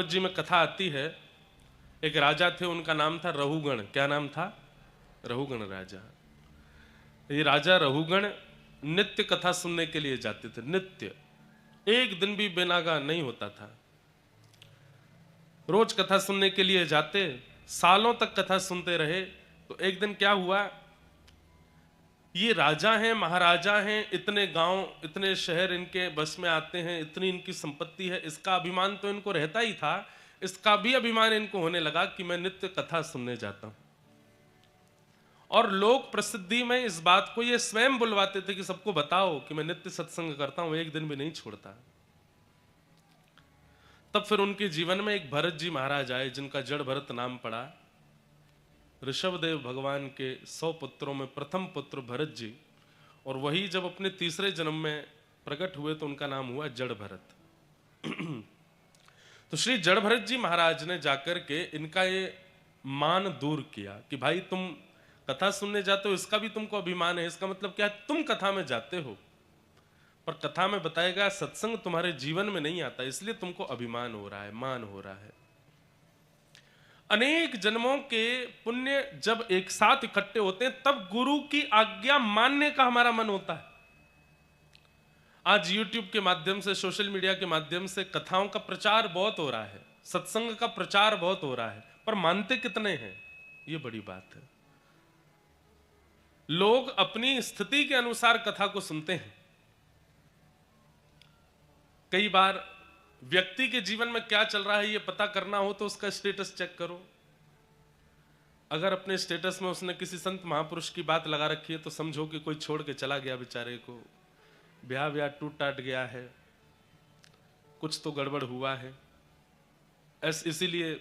जी में कथा आती है, एक राजा थे, उनका नाम था रहुगण। क्या नाम था? रहुगण राजा। ये राजा रहुगण नित्य कथा सुनने के लिए जाते थे। नित्य, एक दिन भी बेनागा नहीं होता था। रोज कथा सुनने के लिए जाते, सालों तक कथा सुनते रहे। तो एक दिन क्या हुआ, ये राजा हैं, महाराजा हैं, इतने गांव, इतने शहर इनके बस में आते हैं, इतनी इनकी संपत्ति है, इसका अभिमान तो इनको रहता ही था। इसका भी अभिमान इनको होने लगा कि मैं नित्य कथा सुनने जाता हूं। और लोग प्रसिद्धि में इस बात को ये स्वयं बुलवाते थे कि सबको बताओ कि मैं नित्य सत्संग करता हूं, एक दिन भी नहीं छोड़ता। तब फिर उनके जीवन में एक भरत जी महाराज आए, जिनका जड़ भरत नाम पड़ा। ऋषभदेव भगवान के 100 पुत्रों में प्रथम पुत्र भरत जी, और वही जब अपने तीसरे जन्म में प्रकट हुए तो उनका नाम हुआ जड़ भरत। तो श्री जड़ भरत जी महाराज ने जाकर के इनका ये मान दूर किया कि भाई तुम कथा सुनने जाते हो, इसका भी तुमको अभिमान है। इसका मतलब क्या है? तुम कथा में जाते हो, पर कथा में बताया गया सत्संग तुम्हारे जीवन में नहीं आता, इसलिए तुमको अभिमान हो रहा है, मान हो रहा है। अनेक जन्मों के पुण्य जब एक साथ इकट्ठे होते हैं, तब गुरु की आज्ञा मानने का हमारा मन होता है। आज YouTube के माध्यम से, सोशल मीडिया के माध्यम से कथाओं का प्रचार बहुत हो रहा है, सत्संग का प्रचार बहुत हो रहा है, पर मानते कितने हैं, ये बड़ी बात है। लोग अपनी स्थिति के अनुसार कथा को सुनते हैं। कई बार व्यक्ति के जीवन में क्या चल रहा है ये पता करना हो तो उसका स्टेटस चेक करो। अगर अपने स्टेटस में उसने किसी संत महापुरुष की बात लगा रखी है तो समझो कि कोई छोड़ के चला गया बेचारे को, ब्याह टूट टाट गया है, कुछ तो गड़बड़ हुआ है, इसीलिए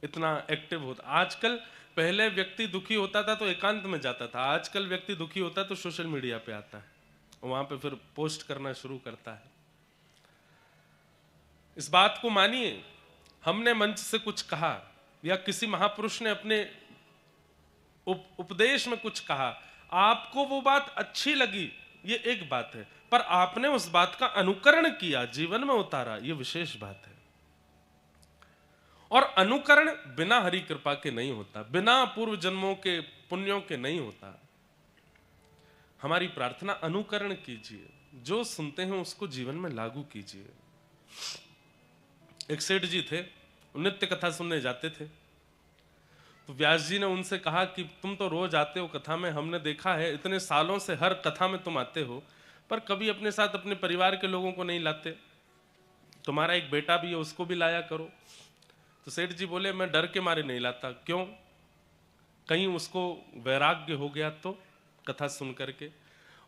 इतना एक्टिव होता। आजकल, पहले व्यक्ति दुखी होता था तो एकांत में जाता था, आजकल व्यक्ति दुखी होता है तो सोशल मीडिया पे आता है, वहां पे फिर पोस्ट करना शुरू करता है। इस बात को मानिए, हमने मंच से कुछ कहा या किसी महापुरुष ने अपने उपदेश में कुछ कहा, आपको वो बात अच्छी लगी, ये एक बात है, पर आपने उस बात का अनुकरण किया, जीवन में उतारा, ये विशेष बात है। और अनुकरण बिना हरि कृपा के नहीं होता, बिना पूर्व जन्मों के पुण्यों के नहीं होता। हमारी प्रार्थना, अनुकरण कीजिए, जो सुनते हैं उसको जीवन में लागू कीजिए। एक सेठ जी थे, नित्य कथा सुनने जाते थे। तो व्यास जी ने उनसे कहा कि तुम तो रोज आते हो कथा में, हमने देखा है इतने सालों से हर कथा में तुम आते हो, पर कभी अपने साथ अपने परिवार के लोगों को नहीं लाते। तुम्हारा एक बेटा भी है, उसको भी लाया करो। तो सेठ जी बोले, मैं डर के मारे नहीं लाता। क्यों? कहीं उसको वैराग्य हो गया तो कथा सुन करके।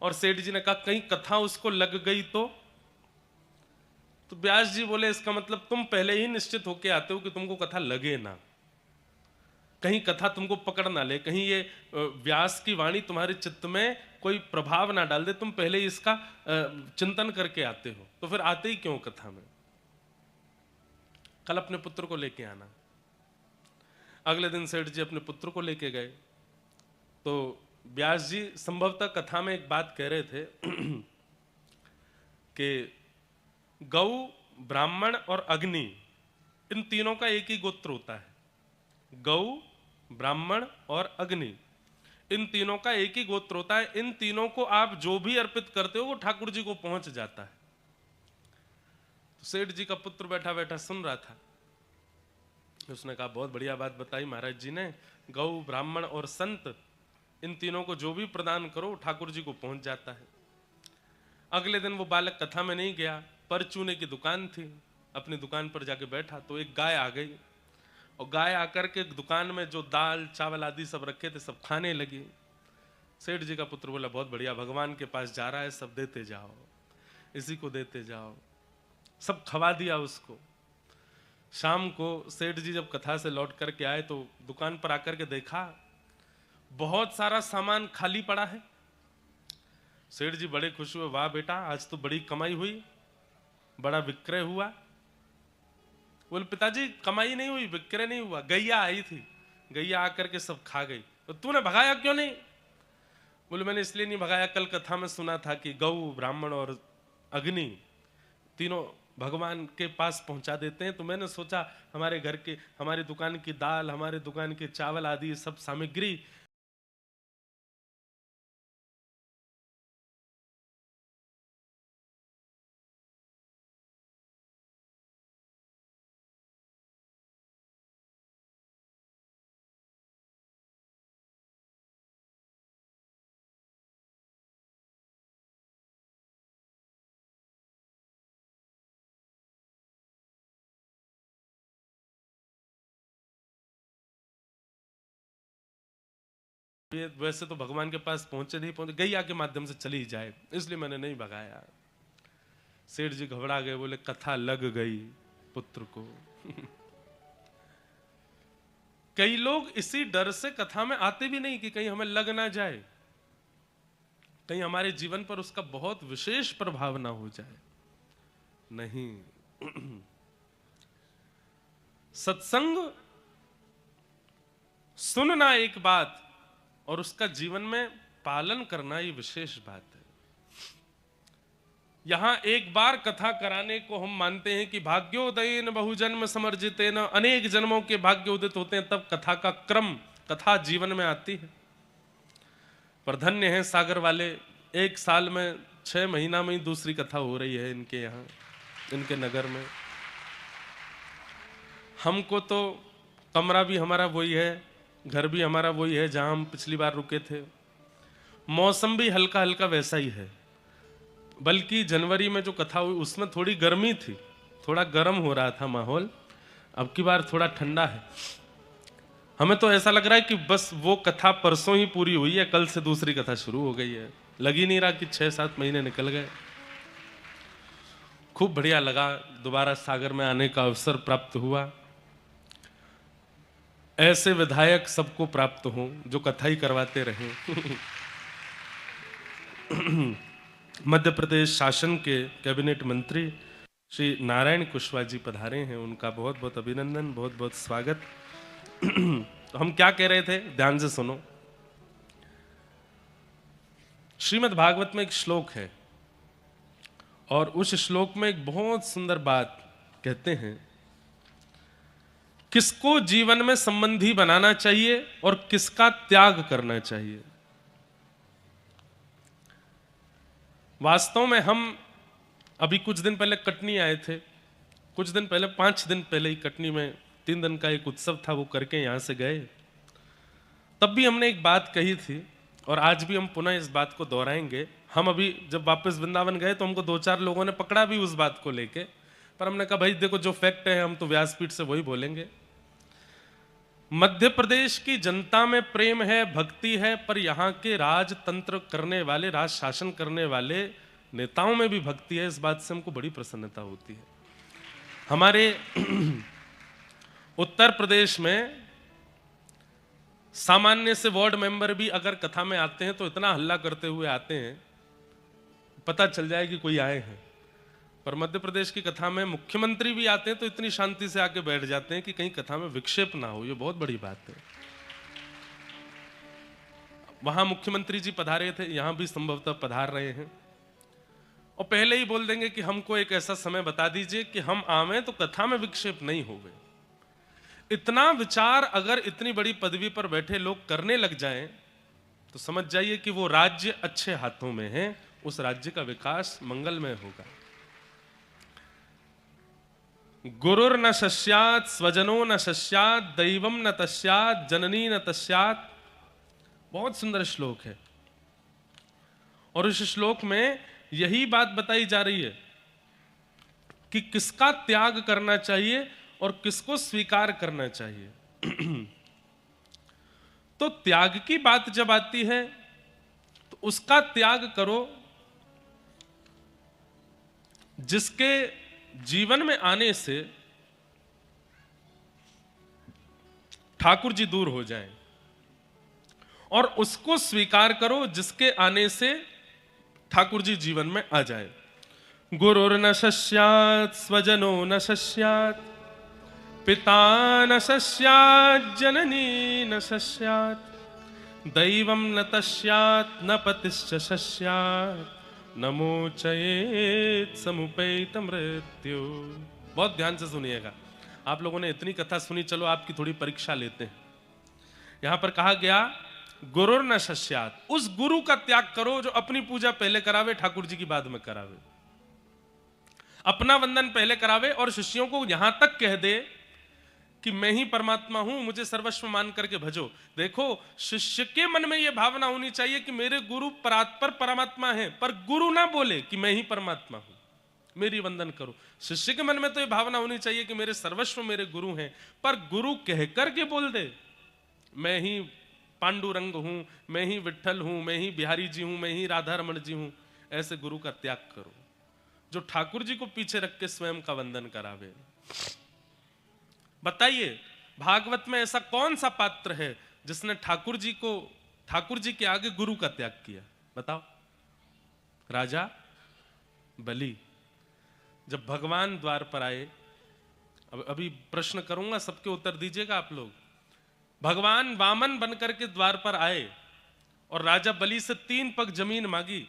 और सेठ जी ने कहा, कहीं कथा उसको लग गई तो व्यास जी बोले, इसका मतलब तुम पहले ही निश्चित होके आते हो कि तुमको कथा लगे ना, कहीं कथा तुमको पकड़ ना ले, कहीं ये व्यास की वाणी तुम्हारे चित्त में कोई प्रभाव ना डाल दे, तुम पहले ही इसका चिंतन करके आते हो, तो फिर आते ही क्यों कथा में? कल अपने पुत्र को लेके आना। अगले दिन सेठ जी अपने पुत्र को लेके गए। तो व्यास जी संभवतः कथा में एक बात कह रहे थे कि गौ, ब्राह्मण और अग्नि, इन तीनों का एक ही गोत्र होता है। गौ, ब्राह्मण और अग्नि, इन तीनों का एक ही गोत्र होता है। इन तीनों को आप जो भी अर्पित करते हो वो ठाकुर जी को पहुंच जाता है। तो सेठ जी का पुत्र बैठा बैठा सुन रहा था। उसने कहा, बहुत बढ़िया बात बताई महाराज जी ने, गौ, ब्राह्मण और संत, इन तीनों को जो भी प्रदान करो ठाकुर जी को पहुंच जाता है। अगले दिन वो बालक कथा में नहीं गया, परचूने की दुकान थी, अपनी दुकान पर जाके बैठा तो एक गाय आ गई, और गाय आकर के दुकान में जो दाल चावल आदि सब रखे थे सब खाने लगी। सेठ जी का पुत्र बोला, बहुत बढ़िया, भगवान के पास जा रहा है, सब देते जाओ, इसी को देते जाओ। सब खवा दिया उसको। शाम को सेठ जी जब कथा से लौट करके आए तो दुकान पर आकर के देखा बहुत सारा सामान खाली पड़ा है। सेठ जी बड़े खुश हुए, वाह बेटा, आज तो बड़ी कमाई हुई, बड़ा विक्रय हुआ। बोले, पिताजी कमाई नहीं हुई, विक्रय नहीं हुआ, गैया आई थी, गैया आकर के सब खा गई। तो तूने भगाया क्यों नहीं? बोले, मैंने इसलिए नहीं भगाया, कल कथा में सुना था कि गौ, ब्राह्मण और अग्नि तीनों भगवान के पास पहुंचा देते हैं। तो मैंने सोचा हमारे घर के, हमारी दुकान की दाल, हमारे दुकान के चावल आदि सब सामग्री वैसे तो भगवान के पास पहुंचे नहीं, पहुंचे गैया के माध्यम से चली जाए, इसलिए मैंने नहीं भगाया। सेठ जी घबरा गए, बोले कथा लग गई पुत्र को। कई लोग इसी डर से कथा में आते भी नहीं कि कहीं हमें लग ना जाए, कहीं हमारे जीवन पर उसका बहुत विशेष प्रभाव ना हो जाए। नहीं, सत्संग सुनना एक बात और उसका जीवन में पालन करना ये विशेष बात है। यहां एक बार कथा कराने को हम मानते हैं कि भाग्योदयेन बहुजन्म समर्जितेन, अनेक जन्मों के भाग्य उदित होते हैं तब कथा का क्रम, कथा जीवन में आती है। पर धन्य है सागर वाले, एक साल में 6 महीना में ही दूसरी कथा हो रही है इनके यहाँ, इनके नगर में। हमको तो कमरा भी हमारा वही है, घर भी हमारा वही है जहां हम पिछली बार रुके थे। मौसम भी हल्का हल्का वैसा ही है, बल्कि जनवरी में जो कथा हुई उसमें थोड़ी गर्मी थी, थोड़ा गर्म हो रहा था माहौल। अब की बार थोड़ा ठंडा है। हमें तो ऐसा लग रहा है कि बस वो कथा परसों ही पूरी हुई है, कल से दूसरी कथा शुरू हो गई है। लग ही नहीं रहा कि 6-7 महीने निकल गए। खूब बढ़िया लगा, दोबारा सागर में आने का अवसर प्राप्त हुआ। ऐसे विधायक सबको प्राप्त हों जो कथा ही करवाते रहें। मध्य प्रदेश शासन के कैबिनेट मंत्री श्री नारायण कुशवाहा जी पधारे हैं, उनका बहुत बहुत अभिनंदन, बहुत बहुत स्वागत। तो हम क्या कह रहे थे, ध्यान से सुनो। श्रीमद् भागवत में एक श्लोक है और उस श्लोक में एक बहुत सुंदर बात कहते हैं, किसको जीवन में संबंधी बनाना चाहिए और किसका त्याग करना चाहिए। वास्तव में हम अभी कुछ दिन पहले कटनी आए थे, कुछ दिन पहले, 5 दिन पहले ही कटनी में 3 दिन का एक उत्सव था, वो करके यहां से गए। तब भी हमने एक बात कही थी और आज भी हम पुनः इस बात को दोहराएंगे। हम अभी जब वापस वृंदावन गए तो हमको 2-4 लोगों ने पकड़ा भी उस बात को लेके, पर हमने कहा भाई देखो जो फैक्ट है हम तो व्यासपीठ से वही बोलेंगे। मध्य प्रदेश की जनता में प्रेम है, भक्ति है, पर यहाँ के राजतंत्र करने वाले, राज शासन करने वाले नेताओं में भी भक्ति है। इस बात से हमको बड़ी प्रसन्नता होती है। हमारे उत्तर प्रदेश में सामान्य से वार्ड मेंबर भी अगर कथा में आते हैं तो इतना हल्ला करते हुए आते हैं, पता चल जाए कि कोई आए हैं। पर मध्य प्रदेश की कथा में मुख्यमंत्री भी आते हैं तो इतनी शांति से आके बैठ जाते हैं कि कहीं कथा में विक्षेप ना हो। ये बहुत बड़ी बात है। वहां मुख्यमंत्री जी पधारे थे, यहां भी संभवतः पधार रहे हैं, और पहले ही बोल देंगे कि हमको एक ऐसा समय बता दीजिए कि हम आवे तो कथा में विक्षेप नहीं हो गए। इतना विचार अगर इतनी बड़ी पदवी पर बैठे लोग करने लग जाएं तो समझ जाइए कि वो राज्य अच्छे हाथों में है, उस राज्य का विकास मंगलमय होगा। गुरुर न शस्यात्, स्वजनो न शस्यात्, दैवम न तस्यात्, जननी न तस्यात्। बहुत सुंदर श्लोक है और इस श्लोक में यही बात बताई जा रही है कि किसका त्याग करना चाहिए और किसको स्वीकार करना चाहिए। तो त्याग की बात जब आती है तो उसका त्याग करो जिसके जीवन में आने से ठाकुर जी दूर हो जाएं, और उसको स्वीकार करो जिसके आने से ठाकुर जी जीवन में आ जाए। गुरुर न शस्यात्, स्वजनो न शस्यात्, पिता न शस्यात्, जननी न शस्यात्, दैवम न तस्यात्, न पतिश्च शस्यात्, नमोचयेत समुपैत मृत्यु। बहुत ध्यान से सुनिएगा, आप लोगों ने इतनी कथा सुनी, चलो आपकी थोड़ी परीक्षा लेते हैं। यहां पर कहा गया गुरुर न शिष्यात, उस गुरु का त्याग करो जो अपनी पूजा पहले करावे, ठाकुर जी की बाद में करावे, अपना वंदन पहले करावे और शिष्यों को यहां तक कह दे कि मैं ही परमात्मा हूं, मुझे सर्वस्व मान करके भजो। देखो, शिष्य के मन में यह भावना होनी चाहिए कि मेरे गुरु परात्पर परमात्मा है, पर गुरु ना बोले कि मैं ही परमात्मा हूं, मेरी वंदन करो। शिष्य के मन में तो यह भावना होनी चाहिए कि मेरे सर्वस्व मेरे गुरु हैं, पर गुरु कहकर के बोल दे मैं ही पांडुरंग हूं, मैं ही विठ्ठल हूं, मैं ही बिहारी जी हूं, मैं ही राधा रमण जी हूं, ऐसे गुरु का त्याग करो जो ठाकुर जी को पीछे रख के स्वयं का वंदन करावे। बताइए, भागवत में ऐसा कौन सा पात्र है जिसने ठाकुर जी के आगे गुरु का त्याग किया? बताओ। राजा बलि। जब भगवान द्वार पर आए, अभी प्रश्न करूंगा, सबके उत्तर दीजिएगा आप लोग। भगवान वामन बनकर के द्वार पर आए और राजा बलि से 3 पग जमीन मांगी।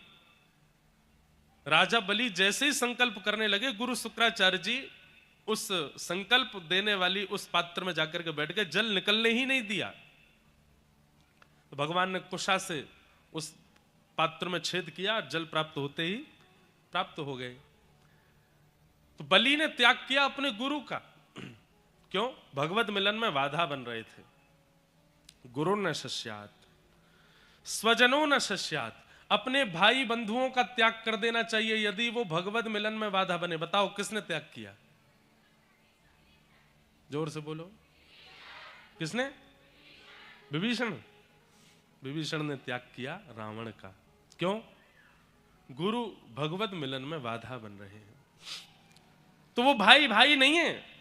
राजा बलि जैसे ही संकल्प करने लगे, गुरु शुक्राचार्य जी उस संकल्प देने वाली उस पात्र में जाकर के बैठ गए, जल निकलने ही नहीं दिया। तो भगवान ने कुशा से उस पात्र में छेद किया, जल प्राप्त होते ही प्राप्त हो गए। तो बलि ने त्याग किया अपने गुरु का। क्यों? भगवत मिलन में बाधा बन रहे थे। गुरु न शिष्यात स्वजनों न शिष्यात, अपने भाई बंधुओं का त्याग कर देना चाहिए यदि वो भगवत मिलन में बाधा बने। बताओ किसने त्याग किया? जोर से बोलो, किसने? विभीषण। विभीषण ने त्याग किया रावण का। क्यों? गुरु भगवत मिलन में बाधा बन रहे हैं। तो वो भाई भाई नहीं है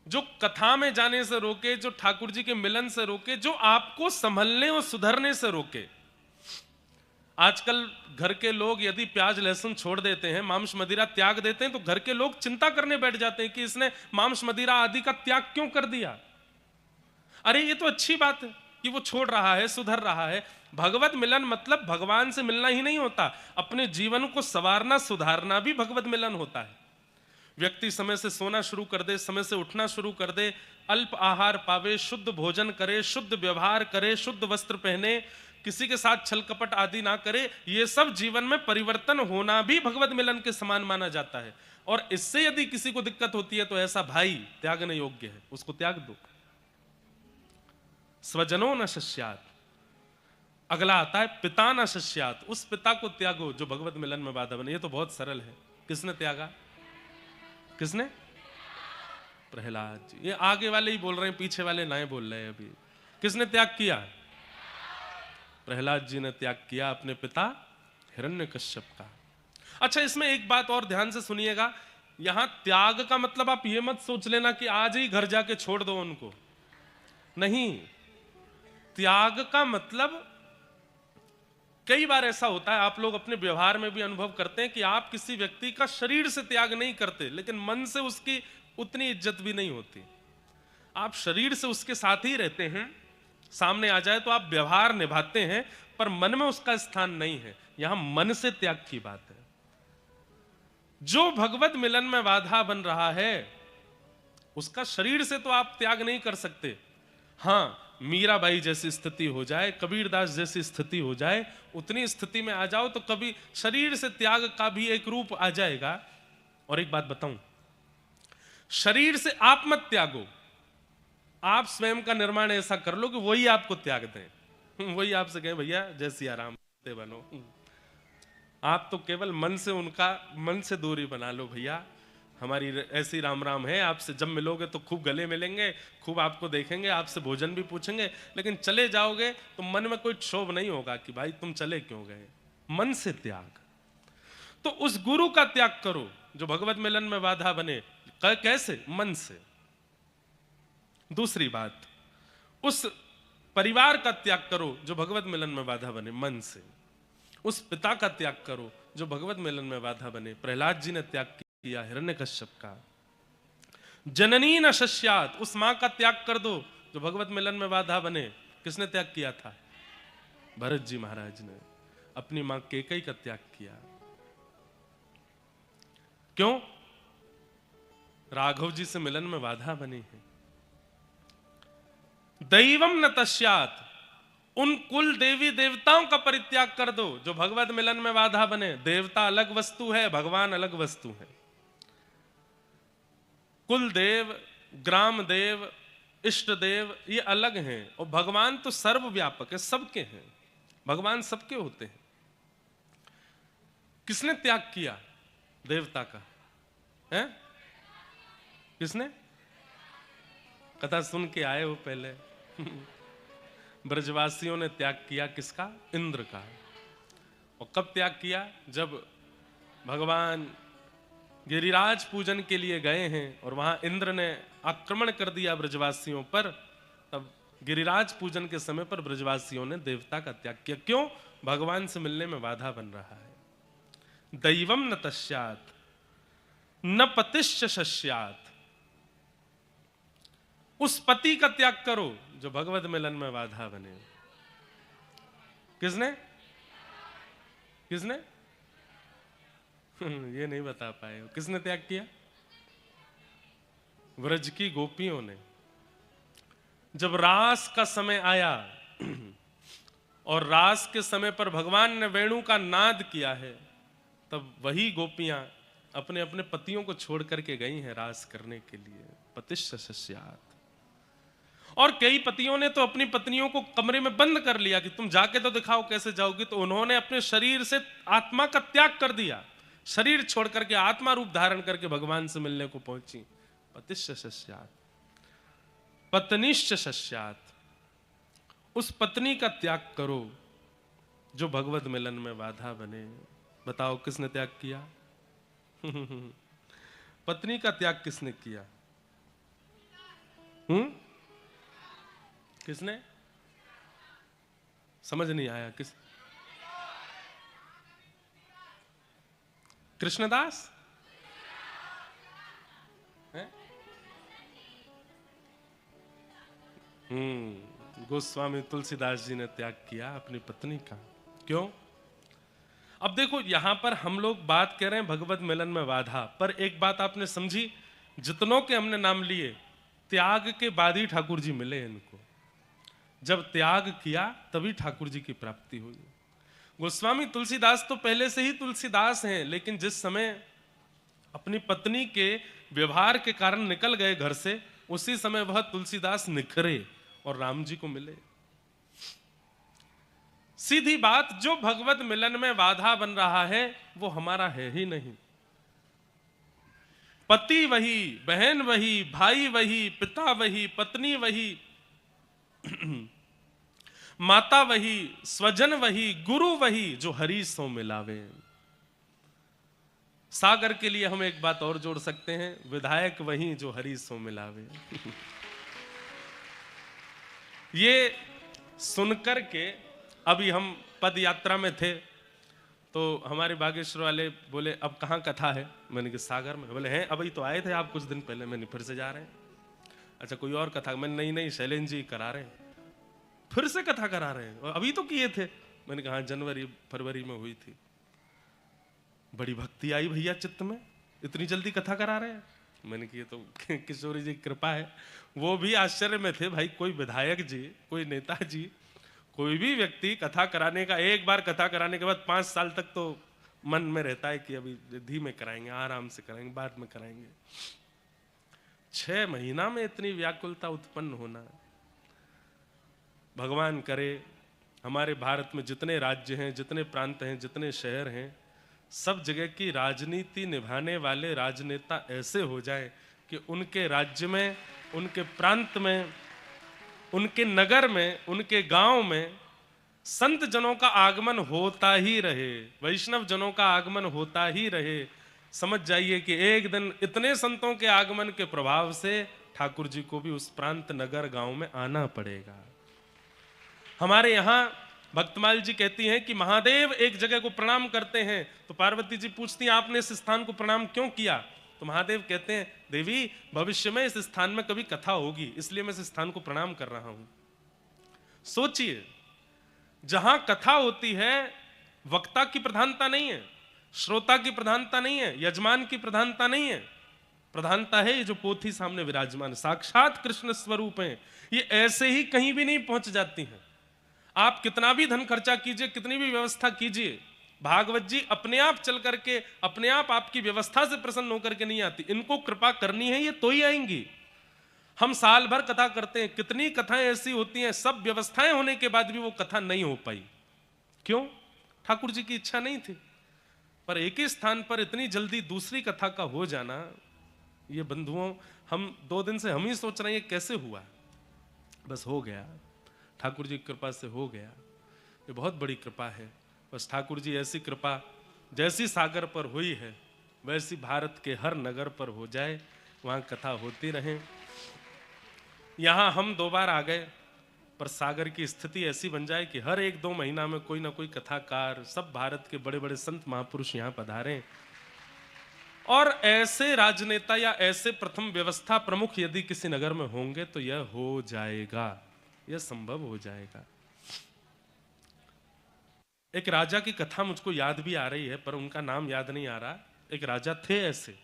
जो कथा में जाने से रोके, जो ठाकुर जी के मिलन से रोके, जो आपको संभलने और सुधरने से रोके। आजकल घर के लोग यदि प्याज लहसुन छोड़ देते हैं, मांस मदिरा त्याग देते हैं, तो घर के लोग चिंता करने बैठ जाते हैं कि इसने मांस मदिरा आदि का त्याग क्यों कर दिया। अरे ये तो अच्छी बात है कि वो छोड़ रहा है, सुधर रहा है। भगवत मिलन मतलब भगवान से मिलना ही नहीं होता, अपने जीवन को संवारना सुधारना भी भगवत मिलन होता है। व्यक्ति समय से सोना शुरू कर दे, समय से उठना शुरू कर दे, अल्प आहार पावे, शुद्ध भोजन करे, शुद्ध व्यवहार करे, शुद्ध वस्त्र पहने, किसी के साथ छल कपट आदि ना करे, ये सब जीवन में परिवर्तन होना भी भगवत मिलन के समान माना जाता है। और इससे यदि किसी को दिक्कत होती है तो ऐसा भाई त्यागने योग्य है, उसको त्याग दो। स्वजनों न शिष्यात। अगला आता है पिता न शिष्यात, उस पिता को त्यागो जो भगवत मिलन में बाधा बने। ये तो बहुत सरल है। किसने त्यागा? किसने? प्रहलाद जी। ये आगे वाले ही बोल रहे हैं, पीछे वाले ना बोल रहे हैं अभी। किसने त्याग किया? प्रहलाद जी ने त्याग किया अपने पिता हिरण्यकश्यप का। अच्छा, इसमें एक बात और ध्यान से सुनिएगा। यहां त्याग का मतलब आप ये मत सोच लेना कि आज ही घर जाके छोड़ दो उनको, नहीं। त्याग का मतलब कई बार ऐसा होता है, आप लोग अपने व्यवहार में भी अनुभव करते हैं कि आप किसी व्यक्ति का शरीर से त्याग नहीं करते, लेकिन मन से उसकी उतनी इज्जत भी नहीं होती। आप शरीर से उसके साथ ही रहते हैं, सामने आ जाए तो आप व्यवहार निभाते हैं, पर मन में उसका स्थान नहीं है। यहां मन से त्याग की बात है। जो भगवत मिलन में बाधा बन रहा है उसका शरीर से तो आप त्याग नहीं कर सकते। हां, मीराबाई जैसी स्थिति हो जाए, कबीरदास जैसी स्थिति हो जाए, उतनी स्थिति में आ जाओ तो कभी शरीर से त्याग का भी एक रूप आ जाएगा। और एक बात बताऊं, शरीर से आप मत त्यागो, आप स्वयं का निर्माण ऐसा कर लो कि वही आपको त्याग दें। वही आपसे कहें भैया जय सिया राम बनो। आप तो केवल मन से दूरी बना लो। भैया हमारी ऐसी राम राम है, आपसे जब मिलोगे तो खूब गले मिलेंगे, खूब आपको देखेंगे, आपसे भोजन भी पूछेंगे, लेकिन चले जाओगे तो मन में कोई क्षोभ नहीं होगा कि भाई तुम चले क्यों गए। मन से त्याग। तो उस गुरु का त्याग करो जो भगवत मिलन में बाधा बने। कैसे? मन से। दूसरी बात, उस परिवार का त्याग करो जो भगवत मिलन में बाधा बने, मन से। उस पिता का त्याग करो जो भगवत मिलन में बाधा बने। प्रहलाद जी ने त्याग किया हिरण्यकश्यप का। जननी न शिष्यात, उस मां का त्याग कर दो जो भगवत मिलन में बाधा बने। किसने त्याग किया था? भरत जी महाराज ने। अपनी मां कैकेयी का त्याग किया। क्यों? राघव जी से मिलन में बाधा बनी है। दैवम न तस्यात्, उन कुल देवी देवताओं का परित्याग कर दो जो भगवत मिलन में बाधा बने। देवता अलग वस्तु है, भगवान अलग वस्तु है। कुल देव, ग्राम देव, इष्ट देव ये अलग हैं, और भगवान तो सर्वव्यापक है, सबके हैं। भगवान सबके होते हैं। किसने त्याग किया देवता का? है किसने? कथा सुन के आए हो पहले। ब्रजवासियों ने त्याग किया किसका? इंद्र का। और कब त्याग किया? जब भगवान गिरिराज पूजन के लिए गए हैं और वहां इंद्र ने आक्रमण कर दिया ब्रजवासियों पर, तब गिरिराज पूजन के समय पर ब्रजवासियों ने देवता का त्याग किया। क्यों? भगवान से मिलने में बाधा बन रहा है। दैवम न तस्यात् न पतिश्च शस्यात्, उस पति का त्याग करो जो भगवत मिलन में बाधा बने। किसने? किसने? ये नहीं बता पाए हो। किसने त्याग किया? व्रज की गोपियों ने। जब रास का समय आया और रास के समय पर भगवान ने वेणु का नाद किया है, तब वही गोपियां अपने अपने पतियों को छोड़ करके गई हैं रास करने के लिए। पतिश्च शस्यात्। और कई पतियों ने तो अपनी पत्नियों को कमरे में बंद कर लिया कि तुम जाके तो दिखाओ कैसे जाओगी। तो उन्होंने अपने शरीर से आत्मा का त्याग कर दिया, शरीर छोड़ करके आत्मा रूप धारण करके भगवान से मिलने को पहुंची। पतिश्च शस्यात् पत्नीश्च शस्यात्, उस पत्नी का त्याग करो जो भगवत मिलन में बाधा बने। बताओ किसने त्याग किया? पत्नी का त्याग किसने किया? किसने? समझ नहीं आया। किस? कृष्णदास है? गोस्वामी तुलसीदास जी ने त्याग किया अपनी पत्नी का। क्यों? अब देखो, यहां पर हम लोग बात कर रहे हैं भगवत मिलन में बाधा, पर एक बात आपने समझी, जितनों के हमने नाम लिए त्याग के बाद ही ठाकुर जी मिले इनको। जब त्याग किया तभी ठाकुर जी की प्राप्ति हुई। गोस्वामी तुलसीदास तो पहले से ही तुलसीदास हैं, लेकिन जिस समय अपनी पत्नी के व्यवहार के कारण निकल गए घर से, उसी समय वह तुलसीदास निखरे और राम जी को मिले। सीधी बात, जो भगवत मिलन में बाधा बन रहा है वो हमारा है ही नहीं। पति वही, बहन वही, भाई वही, पिता वही, पत्नी वही, माता वही, स्वजन वही, गुरु वही, जो हरि सो मिलावे। सागर के लिए हम एक बात और जोड़ सकते हैं, विधायक वही जो हरि सो मिलावे। ये सुनकर के अभी हम पद यात्रा में थे, तो हमारे बागेश्वर वाले बोले अब कहाँ कथा है? मैंने कहा सागर में। बोले हैं, अभी तो आए थे आप कुछ दिन पहले। मैंने फिर से जा रहे हैं। अच्छा, कोई और कथा? मैंने नहीं, शैलेन जी करा रहे हैं। फिर से कथा करा रहे हैं? अभी तो किए थे। मैंने कहा जनवरी फरवरी में हुई थी। बड़ी भक्ति आई भैया चित्त में, इतनी जल्दी कथा करा रहे हैं। मैंने कहा तो किशोरी जी कृपा है। वो भी आश्चर्य में थे, भाई कोई विधायक जी, कोई नेता जी, कोई भी व्यक्ति कथा कराने का, एक बार कथा कराने के बाद 5 साल तक तो मन में रहता है कि अभी धीमे कराएंगे, आराम से कराएंगे, बाद में कराएंगे। 6 महीना में इतनी व्याकुलता उत्पन्न होना। भगवान करे हमारे भारत में जितने राज्य हैं, जितने प्रांत हैं, जितने शहर हैं, सब जगह की राजनीति निभाने वाले राजनेता ऐसे हो जाए कि उनके राज्य में, उनके प्रांत में, उनके नगर में, उनके गांव में संत जनों का आगमन होता ही रहे, वैष्णव जनों का आगमन होता ही रहे। समझ जाइए कि एक दिन इतने संतों के आगमन के प्रभाव से ठाकुर जी को भी उस प्रांत, नगर, गांव में आना पड़ेगा। हमारे यहाँ भक्तमाल जी कहती हैं कि महादेव एक जगह को प्रणाम करते हैं, तो पार्वती जी पूछती हैं आपने इस स्थान को प्रणाम क्यों किया? तो महादेव कहते हैं देवी भविष्य में इस स्थान में कभी कथा होगी, इसलिए मैं इस स्थान को प्रणाम कर रहा हूं। सोचिए, जहां कथा होती है वक्ता की प्रधानता नहीं है, श्रोता की प्रधानता नहीं है, यजमान की प्रधानता नहीं है। प्रधानता है ये जो पोथी सामने विराजमान, साक्षात कृष्ण स्वरूप है। ये ऐसे ही कहीं भी नहीं पहुंच जाती हैं। आप कितना भी धन खर्चा कीजिए, कितनी भी व्यवस्था कीजिए, भागवत जी अपने आप चल करके, अपने आप आपकी व्यवस्था से प्रसन्न होकर के नहीं आती। इनको कृपा करनी है, ये तो ही आएंगी। हम साल भर कथा करते हैं, कितनी कथाएं ऐसी होती हैं, सब व्यवस्थाएं होने के बाद भी वो कथा नहीं हो पाई। क्यों? ठाकुर जी की इच्छा नहीं थी। पर एक ही स्थान पर इतनी जल्दी दूसरी कथा का हो जाना, ये बंधुओं, हम 2 दिन से हम ही सोच रहे हैं ये कैसे हुआ। बस हो गया, ठाकुर जी की कृपा से हो गया। ये बहुत बड़ी कृपा है। बस ठाकुर जी ऐसी कृपा जैसी सागर पर हुई है, वैसी भारत के हर नगर पर हो जाए, वहाँ कथा होती रहे। यहाँ हम 2 बार आ गए, पर सागर की स्थिति ऐसी बन जाए कि हर 1-2 महीना में कोई ना कोई कथाकार, सब भारत के बड़े बड़े संत महापुरुष यहाँ पधारें। और ऐसे राजनेता या ऐसे प्रथम व्यवस्था प्रमुख यदि किसी नगर में होंगे तो यह हो जाएगा, यह संभव हो जाएगा। एक राजा की कथा मुझको याद भी आ रही है, पर उनका नाम याद नहीं आ रहा। एक राजा थे ऐसे,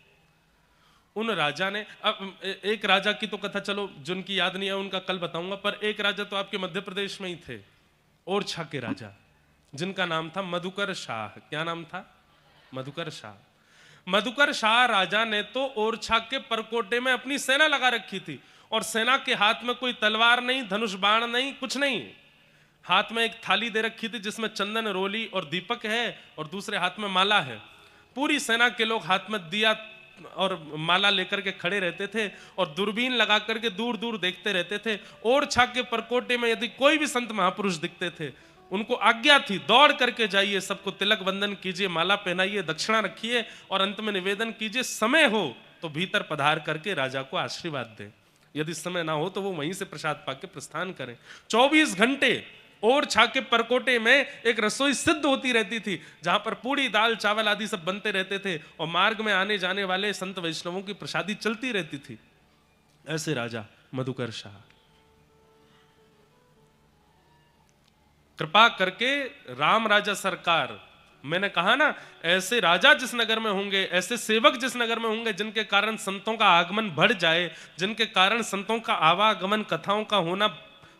उन राजा ने, अब एक राजा की तो कथा चलो जिनकी याद नहीं है उनका कल बताऊंगा, पर एक राजा तो आपके मध्य प्रदेश में ही थे, ओरछा के राजा, जिनका नाम था मधुकर शाह। क्या नाम था? मधुकर शाह। मधुकर शाह राजा ने तो ओरछा के परकोटे में अपनी सेना लगा रखी थी, और सेना के हाथ में कोई तलवार नहीं, धनुष बाण नहीं, कुछ नहीं। हाथ में एक थाली दे रखी थी जिसमें चंदन, रोली और दीपक है, और दूसरे हाथ में माला है। पूरी सेना के लोग हाथ में दिया और माला लेकर के खड़े रहते थे, और दूरबीन लगा करके दूर दूर देखते रहते थे। ओरछा के परकोटे में यदि कोई भी संत महापुरुष दिखते थे, उनको आज्ञा थी, दौड़ करके जाइए, सबको तिलक बंधन कीजिए, माला पहनाइए, दक्षिणा रखिए, और अंत में निवेदन कीजिए, समय हो तो भीतर पधार करके राजा को आशीर्वाद दें। यदि समय ना हो तो वो वहीं से प्रसाद पाके प्रस्थान करें। 24 घंटे ओरछा के परकोटे में एक रसोई सिद्ध होती रहती थी, जहां पर पूड़ी, दाल, चावल आदि सब बनते रहते थे, और मार्ग में आने जाने वाले संत वैष्णवों की प्रसादी चलती रहती थी। ऐसे राजा मधुकर शाह कृपा करके राम राजा सरकार, मैंने कहा ना, ऐसे राजा जिस नगर में होंगे, ऐसे सेवक जिस नगर में होंगे, जिनके कारण संतों का आगमन बढ़ जाए, जिनके कारण संतों का आवागमन, कथाओं का होना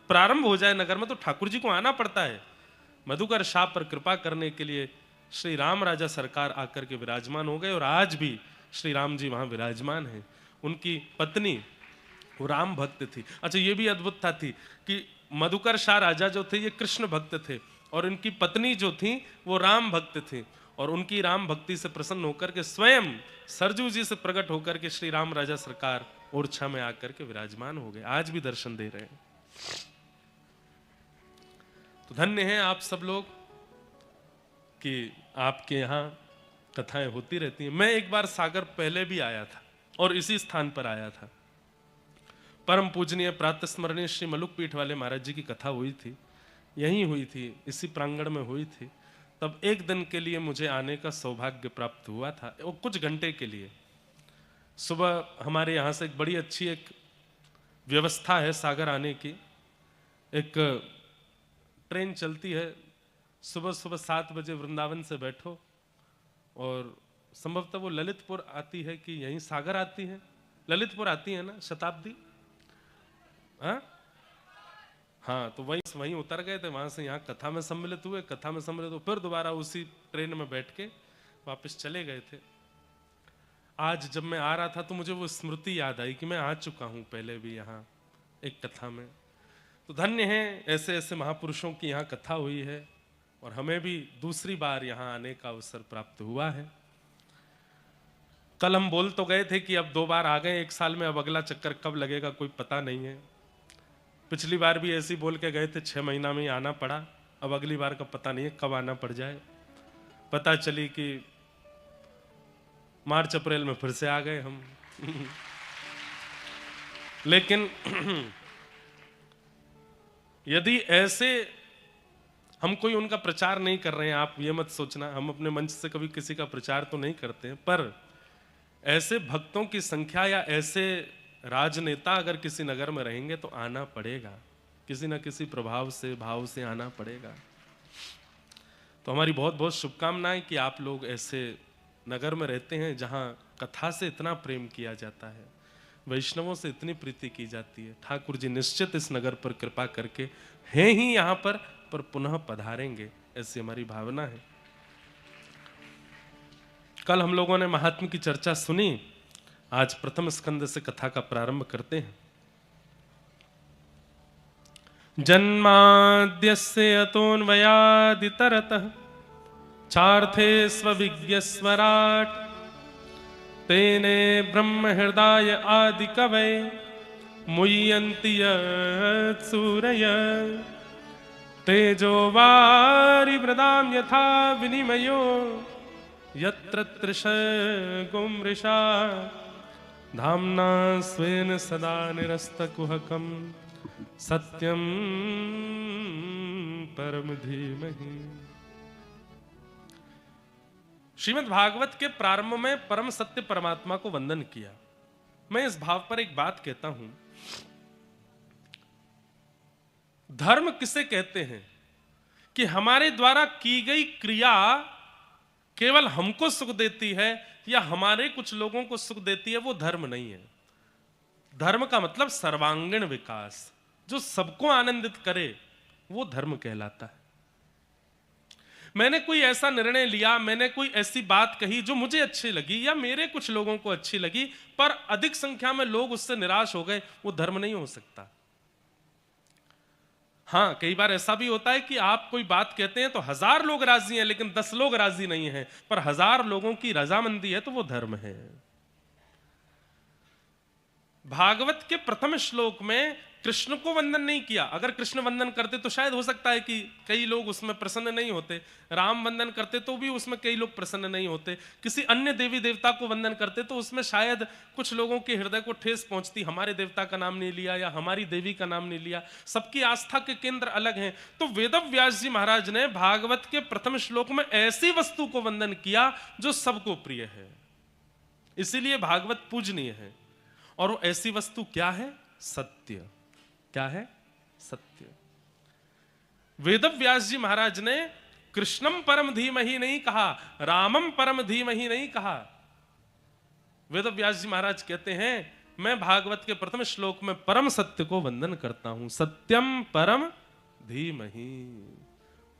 प्रारंभ हो जाए नगर में, तो ठाकुर जी को आना पड़ता है। मधुकर शाह पर कृपा करने के लिए श्री राम राजा सरकार आकर के विराजमान हो गए, और आज भी श्री राम जी वहां विराजमान हैं। उनकी पत्नी वो राम भक्त थी। अच्छा, ये भी अद्भुतता थी कि मधुकर शाह राजा जो थे ये कृष्ण भक्त थे, और इनकी पत्नी जो थी वो राम भक्त थी, और उनकी राम भक्ति से प्रसन्न होकर के स्वयं सरजू जी से प्रकट होकर के श्री राम राजा सरकार ओरछा में आकर के विराजमान हो गए। आज भी दर्शन दे रहे हैं। तो धन्य हैं आप सब लोग कि आपके यहाँ कथाएं होती रहती हैं। मैं एक बार सागर पहले भी आया था, और इसी स्थान पर आया था। परम पूजनीय प्रातः स्मरणीय श्री मलुक पीठ वाले महाराज जी की कथा हुई थी, यहीं हुई थी, इसी प्रांगण में हुई थी। तब एक दिन के लिए मुझे आने का सौभाग्य प्राप्त हुआ था, वो कुछ घंटे के लिए। सुबह हमारे यहाँ से एक बड़ी अच्छी एक व्यवस्था है सागर आने की। एक ट्रेन चलती है, सुबह सुबह 7 बजे वृंदावन से बैठो, और संभवतः वो ललितपुर आती है कि यहीं सागर आती है, ललितपुर आती है ना शताब्दी। हाँ, तो वहीं उतर गए थे, वहां से यहाँ कथा में सम्मिलित हुए, कथा में सम्मिलित हो फिर दोबारा उसी ट्रेन में बैठ के वापस चले गए थे। आज जब मैं आ रहा था तो मुझे वो स्मृति याद आई कि मैं आ चुका हूँ पहले भी यहाँ एक कथा में। तो धन्य है ऐसे ऐसे महापुरुषों की यहाँ कथा हुई है, और हमें भी दूसरी बार यहाँ आने का अवसर प्राप्त हुआ है। कल हम बोल तो गए थे कि अब 2 बार आ गए 1 साल में, अब अगला चक्कर कब लगेगा कोई पता नहीं है। पिछली बार भी ऐसे बोल के गए थे 6 महीना में ही आना पड़ा, अब अगली बार का पता नहीं है कब आना पड़ जाए। पता चली कि मार्च अप्रैल में फिर से आ गए हम। लेकिन यदि ऐसे हम कोई उनका प्रचार नहीं कर रहे हैं, आप ये मत सोचना, हम अपने मंच से कभी किसी का प्रचार तो नहीं करते हैं, पर ऐसे भक्तों की संख्या या ऐसे राजनेता अगर किसी नगर में रहेंगे तो आना पड़ेगा, किसी न किसी प्रभाव से, भाव से आना पड़ेगा। तो हमारी बहुत बहुत शुभकामनाएं कि आप लोग ऐसे नगर में रहते हैं जहां कथा से इतना प्रेम किया जाता है, वैष्णवों से इतनी प्रीति की जाती है। ठाकुर जी निश्चित इस नगर पर कृपा करके हैं ही यहाँ पर पुनः पधारेंगे, ऐसी हमारी भावना है। कल हम लोगों ने महात्मा की चर्चा सुनी, आज प्रथम स्कंद से कथा का प्रारंभ करते हैं। जन्माद्यस्य अतोऽन्वयादितरतः चार्थे स्वविज्ञस्वराट् तेने ब्रह्म हृदय आदि कवये मुह्यन्ति यत्सूरयः तेजो वारिमृदां यथा विनिमयो यत्र तृषगो मृषा धाम्ना स्वेन सदा निरस्तकुहकं सत्यं परम धीमहि। श्रीमद् भागवत के प्रारंभ में परम सत्य परमात्मा को वंदन किया। मैं इस भाव पर एक बात कहता हूं, धर्म किसे कहते हैं कि हमारे द्वारा की गई क्रिया केवल हमको सुख देती है या हमारे कुछ लोगों को सुख देती है, वो धर्म नहीं है। धर्म का मतलब सर्वांगीण विकास, जो सबको आनंदित करे, वो धर्म कहलाता है। मैंने कोई ऐसा निर्णय लिया, मैंने कोई ऐसी बात कही जो मुझे अच्छी लगी या मेरे कुछ लोगों को अच्छी लगी, पर अधिक संख्या में लोग उससे निराश हो गए, वो धर्म नहीं हो सकता। हाँ, कई बार ऐसा भी होता है कि आप कोई बात कहते हैं तो 1000 लोग राजी हैं लेकिन 10 लोग राजी नहीं हैं, पर 1000 लोगों की रजामंदी है तो वो धर्म है। भागवत के प्रथम श्लोक में कृष्ण को वंदन नहीं किया। अगर कृष्ण वंदन करते तो शायद हो सकता है कि कई लोग उसमें प्रसन्न नहीं होते। राम वंदन करते तो भी उसमें कई लोग प्रसन्न नहीं होते। किसी अन्य देवी देवता को वंदन करते तो उसमें शायद कुछ लोगों के हृदय को ठेस पहुंचती, हमारे देवता का नाम नहीं लिया या हमारी देवी का नाम नहीं लिया। सबकी आस्था के केंद्र अलग हैं। तो वेदव्यास जी महाराज ने भागवत के प्रथम श्लोक में ऐसी वस्तु को वंदन किया जो सबको प्रिय है, इसीलिए भागवत पूजनीय है। और वो ऐसी वस्तु क्या है? सत्य। क्या है? सत्य। वेदव्यास जी महाराज ने कृष्णम परम धीमहि नहीं कहा, रामम परम धीमहि नहीं कहा। वेदव्यास जी महाराज कहते हैं, मैं भागवत के प्रथम श्लोक में परम सत्य को वंदन करता हूं। सत्यम परम धीमहि,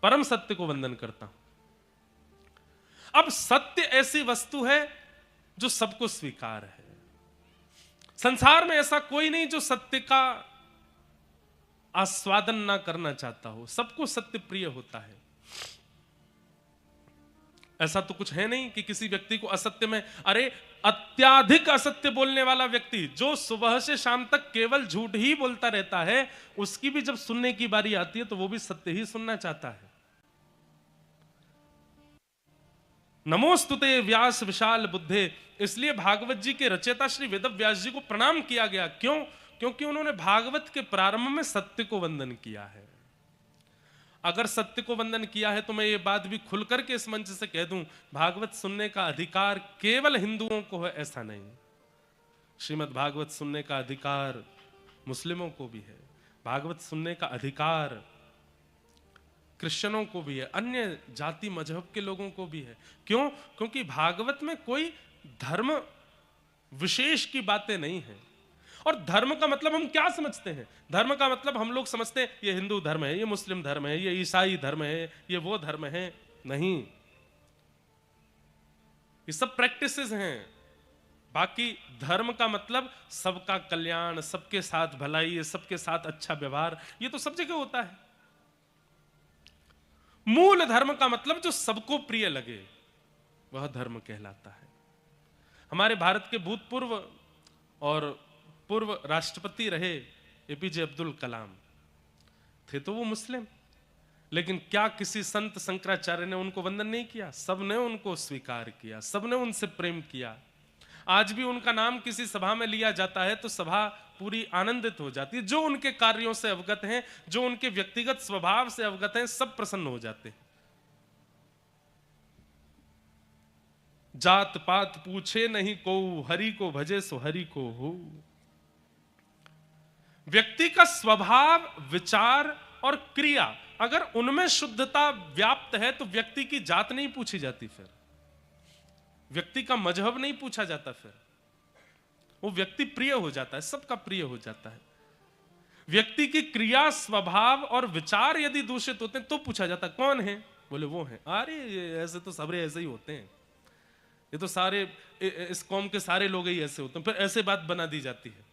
परम सत्य को वंदन करता हूं। अब सत्य ऐसी वस्तु है जो सबको स्वीकार है। संसार में ऐसा कोई नहीं जो सत्य का आस्वादन ना करना चाहता हो। सबको सत्य प्रिय होता है। ऐसा तो कुछ है नहीं कि किसी व्यक्ति को असत्य में, अरे अत्याधिक असत्य बोलने वाला व्यक्ति जो सुबह से शाम तक केवल झूठ ही बोलता रहता है, उसकी भी जब सुनने की बारी आती है तो वो भी सत्य ही सुनना चाहता है। नमोस्तुते व्यास विशाल बुद्धे, इसलिए भागवत जी के रचयिता श्री वेदव्यास जी को प्रणाम किया गया। क्यों? क्योंकि उन्होंने भागवत के प्रारंभ में सत्य को वंदन किया है। अगर सत्य को वंदन किया है तो मैं ये बात भी खुलकर के इस मंच से कह दूं, भागवत सुनने का अधिकार केवल हिंदुओं को है ऐसा नहीं। श्रीमद् भागवत सुनने का अधिकार मुस्लिमों को भी है, भागवत सुनने का अधिकार क्रिश्चियनों को भी है, अन्य जाति मजहब के लोगों को भी है। क्यों? क्योंकि भागवत में कोई धर्म विशेष की बातें नहीं है। और धर्म का मतलब हम क्या समझते हैं? धर्म का मतलब हम लोग समझते हैं ये हिंदू धर्म है, ये मुस्लिम धर्म है, ये ईसाई धर्म है, ये वो धर्म है। नहीं, ये सब प्रैक्टिसेस हैं। बाकी धर्म का मतलब सबका कल्याण, सबके साथ भलाई, सबके साथ अच्छा व्यवहार, ये तो सब जगह होता है। मूल धर्म का मतलब जो सबको प्रिय लगे, वह धर्म कहलाता है। हमारे भारत के भूतपूर्व और पूर्व राष्ट्रपति रहे एपीजे अब्दुल कलाम, थे तो वो मुस्लिम, लेकिन क्या किसी संत शंकराचार्य ने उनको वंदन नहीं किया? सबने उनको स्वीकार किया, सबने उनसे प्रेम किया। आज भी उनका नाम किसी सभा में लिया जाता है तो सभा पूरी आनंदित हो जाती है। जो उनके कार्यों से अवगत हैं, जो उनके व्यक्तिगत स्वभाव से अवगत हैं, सब प्रसन्न हो जाते हैं। जात पात पूछे नहीं को, हरि को भजे सो हरि को हो। व्यक्ति का स्वभाव, विचार और क्रिया अगर उनमें शुद्धता व्याप्त है तो व्यक्ति की जात नहीं पूछी जाती, फिर व्यक्ति का मजहब नहीं पूछा जाता, फिर वो व्यक्ति प्रिय हो जाता है, सबका प्रिय हो जाता है। व्यक्ति की क्रिया, स्वभाव और विचार यदि दूषित होते हैं तो पूछा जाता कौन है, बोले वो है। अरे ऐसे तो सबरे ऐसे ही होते हैं, ये तो सारे इस कौम के सारे लोग ही ऐसे होते हैं, फिर ऐसे बात बना दी जाती है।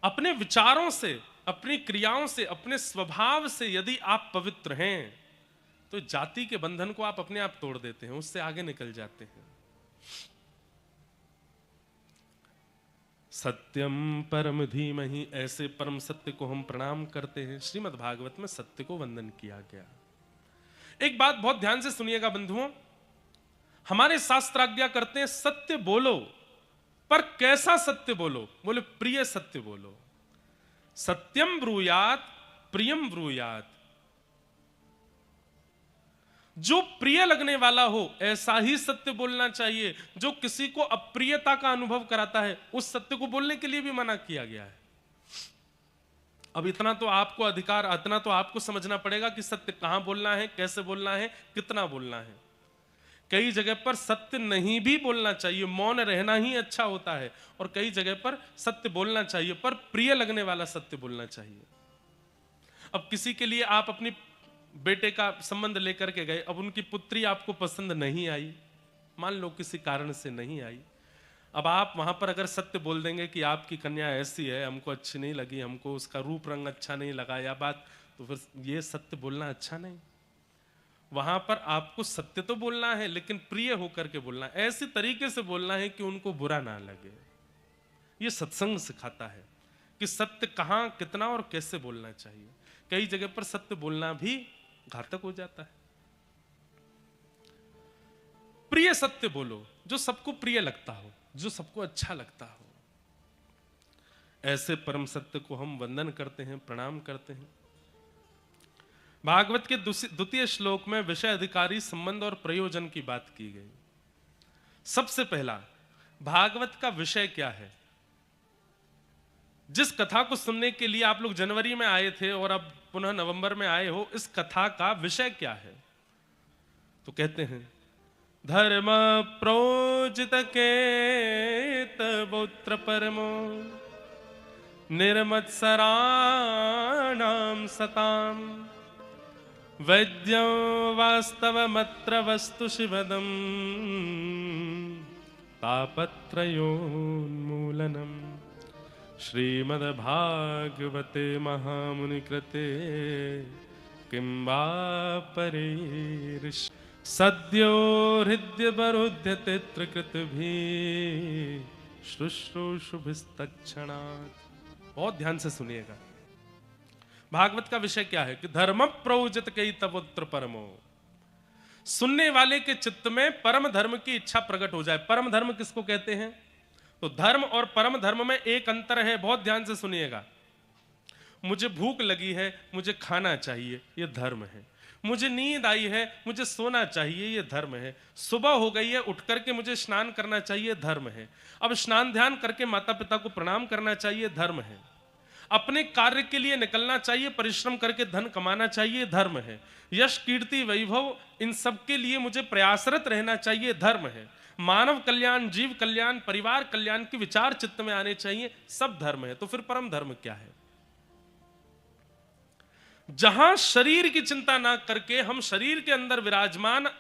अपने विचारों से, अपनी क्रियाओं से, अपने स्वभाव से यदि आप पवित्र हैं तो जाति के बंधन को आप अपने आप तोड़ देते हैं, उससे आगे निकल जाते हैं। सत्यम परम धीमहि, ऐसे परम सत्य को हम प्रणाम करते हैं। श्रीमद् भागवत में सत्य को वंदन किया गया। एक बात बहुत ध्यान से सुनिएगा बंधुओं, हमारे शास्त्र आज्ञा करते हैं सत्य बोलो, पर कैसा सत्य बोलो? बोले प्रिय सत्य बोलो। सत्यम ब्रूयात प्रियम ब्रूयात, जो प्रिय लगने वाला हो ऐसा ही सत्य बोलना चाहिए। जो किसी को अप्रियता का अनुभव कराता है उस सत्य को बोलने के लिए भी मना किया गया है। अब इतना तो आपको अधिकार, इतना तो आपको समझना पड़ेगा कि सत्य कहां बोलना है, कैसे बोलना है, कितना बोलना है। कई जगह पर सत्य नहीं भी बोलना चाहिए, मौन रहना ही अच्छा होता है, और कई जगह पर सत्य बोलना चाहिए पर प्रिय लगने वाला सत्य बोलना चाहिए। अब किसी के लिए आप अपनी बेटे का संबंध लेकर के गए, अब उनकी पुत्री आपको पसंद नहीं आई, मान लो किसी कारण से नहीं आई, अब आप वहां पर अगर सत्य बोल देंगे कि आपकी कन्या ऐसी है, हमको अच्छी नहीं लगी, हमको उसका रूप रंग अच्छा नहीं लगा या बात, तो फिर ये सत्य बोलना अच्छा नहीं। वहां पर आपको सत्य तो बोलना है लेकिन प्रिय होकर के बोलना है, ऐसे तरीके से बोलना है कि उनको बुरा ना लगे। ये सत्संग सिखाता है कि सत्य कहां, कितना और कैसे बोलना चाहिए। कई जगह पर सत्य बोलना भी घातक हो जाता है। प्रिय सत्य बोलो, जो सबको प्रिय लगता हो, जो सबको अच्छा लगता हो। ऐसे परम सत्य को हम वंदन करते हैं, प्रणाम करते हैं। भागवत के द्वितीय श्लोक में विषय अधिकारी संबंध और प्रयोजन की बात की गई। सबसे पहला, भागवत का विषय क्या है? जिस कथा को सुनने के लिए आप लोग जनवरी में आए थे और अब पुनः नवंबर में आए हो, इस कथा का विषय क्या है? तो कहते हैं धर्म प्रोजित केतवोत्र परमो निर्मत्सराणां सताम् वैद्यं वास्तवमत्र वस्तु शिवदम् तापत्रयोन्मूलनम् श्रीमद्भागवते महामुनिकृते किं वा परेर्षि सद्यो हृद्यवरुध्यते त्रिकृतभिः शुश्रूषुभिस्तत्क्षणात्। बहुत ध्यान से सुनिएगा, भागवत का विषय क्या है कि धर्म प्रौजित केतवोत्र परमो, सुनने वाले के चित्त में परम धर्म की इच्छा प्रकट हो जाए। परम धर्म किसको कहते हैं? तो धर्म और परम धर्म में एक अंतर है, बहुत ध्यान से सुनिएगा। मुझे भूख लगी है, मुझे खाना चाहिए, यह धर्म है। मुझे नींद आई है, मुझे सोना चाहिए, यह धर्म है। सुबह हो गई है, उठ करके मुझे स्नान करना चाहिए, धर्म है। अब स्नान ध्यान करके माता पिता को प्रणाम करना चाहिए, धर्म है। अपने कार्य के लिए निकलना चाहिए, परिश्रम करके धन कमाना चाहिए, धर्म है। यश कीर्ति वैभव इन सब के लिए मुझे प्रयासरत रहना चाहिए, धर्म है। मानव कल्याण, जीव कल्याण, परिवार कल्याण के विचार चित्त में आने चाहिए, सब धर्म है। तो फिर परम धर्म क्या है? जहां शरीर की चिंता ना करके हम शरीर के अंदर विराजमान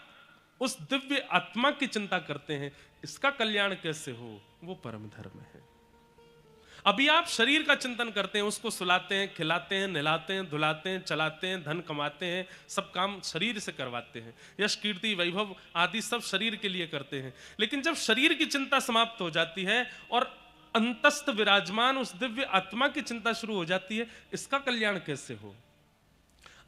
उस दिव्य आत्मा की चिंता करते हैं, इसका कल्याण कैसे हो, वो परम धर्म है। अभी आप शरीर का चिंतन करते हैं, उसको सुलाते हैं, खिलाते हैं, नहलाते हैं, धुलाते हैं, चलाते हैं, धन कमाते हैं, सब काम शरीर से करवाते हैं। यश कीर्ति वैभव आदि सब शरीर के लिए करते हैं। लेकिन जब शरीर की चिंता समाप्त हो जाती है और अंतस्थ विराजमान उस दिव्य आत्मा की चिंता शुरू हो जाती है, इसका कल्याण कैसे हो?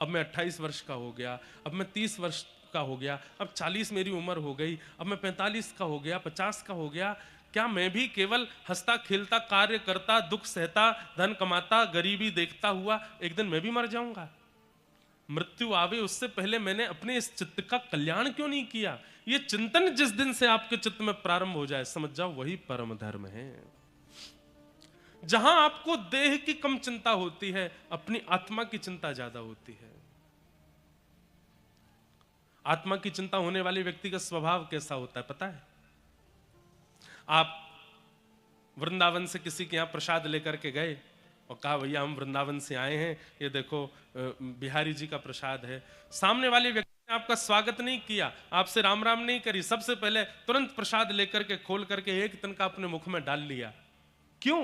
अब मैं 28 वर्ष का हो गया, अब मैं 30 वर्ष का हो गया, अब 40 मेरी उम्र हो गई, अब मैं 45 का हो गया, 50 का हो गया, क्या मैं भी केवल हंसता खेलता कार्य करता, दुख सहता, धन कमाता, गरीबी देखता हुआ एक दिन मैं भी मर जाऊंगा? मृत्यु आवे उससे पहले मैंने अपने इस चित्त का कल्याण क्यों नहीं किया? ये चिंतन जिस दिन से आपके चित्त में प्रारंभ हो जाए, समझ जाओ वही परम धर्म है। जहां आपको देह की कम चिंता होती है, अपनी आत्मा की चिंता ज्यादा होती है। आत्मा की चिंता होने वाले व्यक्ति का स्वभाव कैसा होता है पता है? आप वृंदावन से किसी के यहां प्रसाद लेकर के गए और कहा भैया हम वृंदावन से आए हैं, ये देखो बिहारी जी का प्रसाद है। सामने वाले व्यक्ति ने आपका स्वागत नहीं किया, आपसे राम राम नहीं करी, सबसे पहले तुरंत प्रसाद लेकर के खोल करके एक तिनका अपने मुख में डाल लिया। क्यों?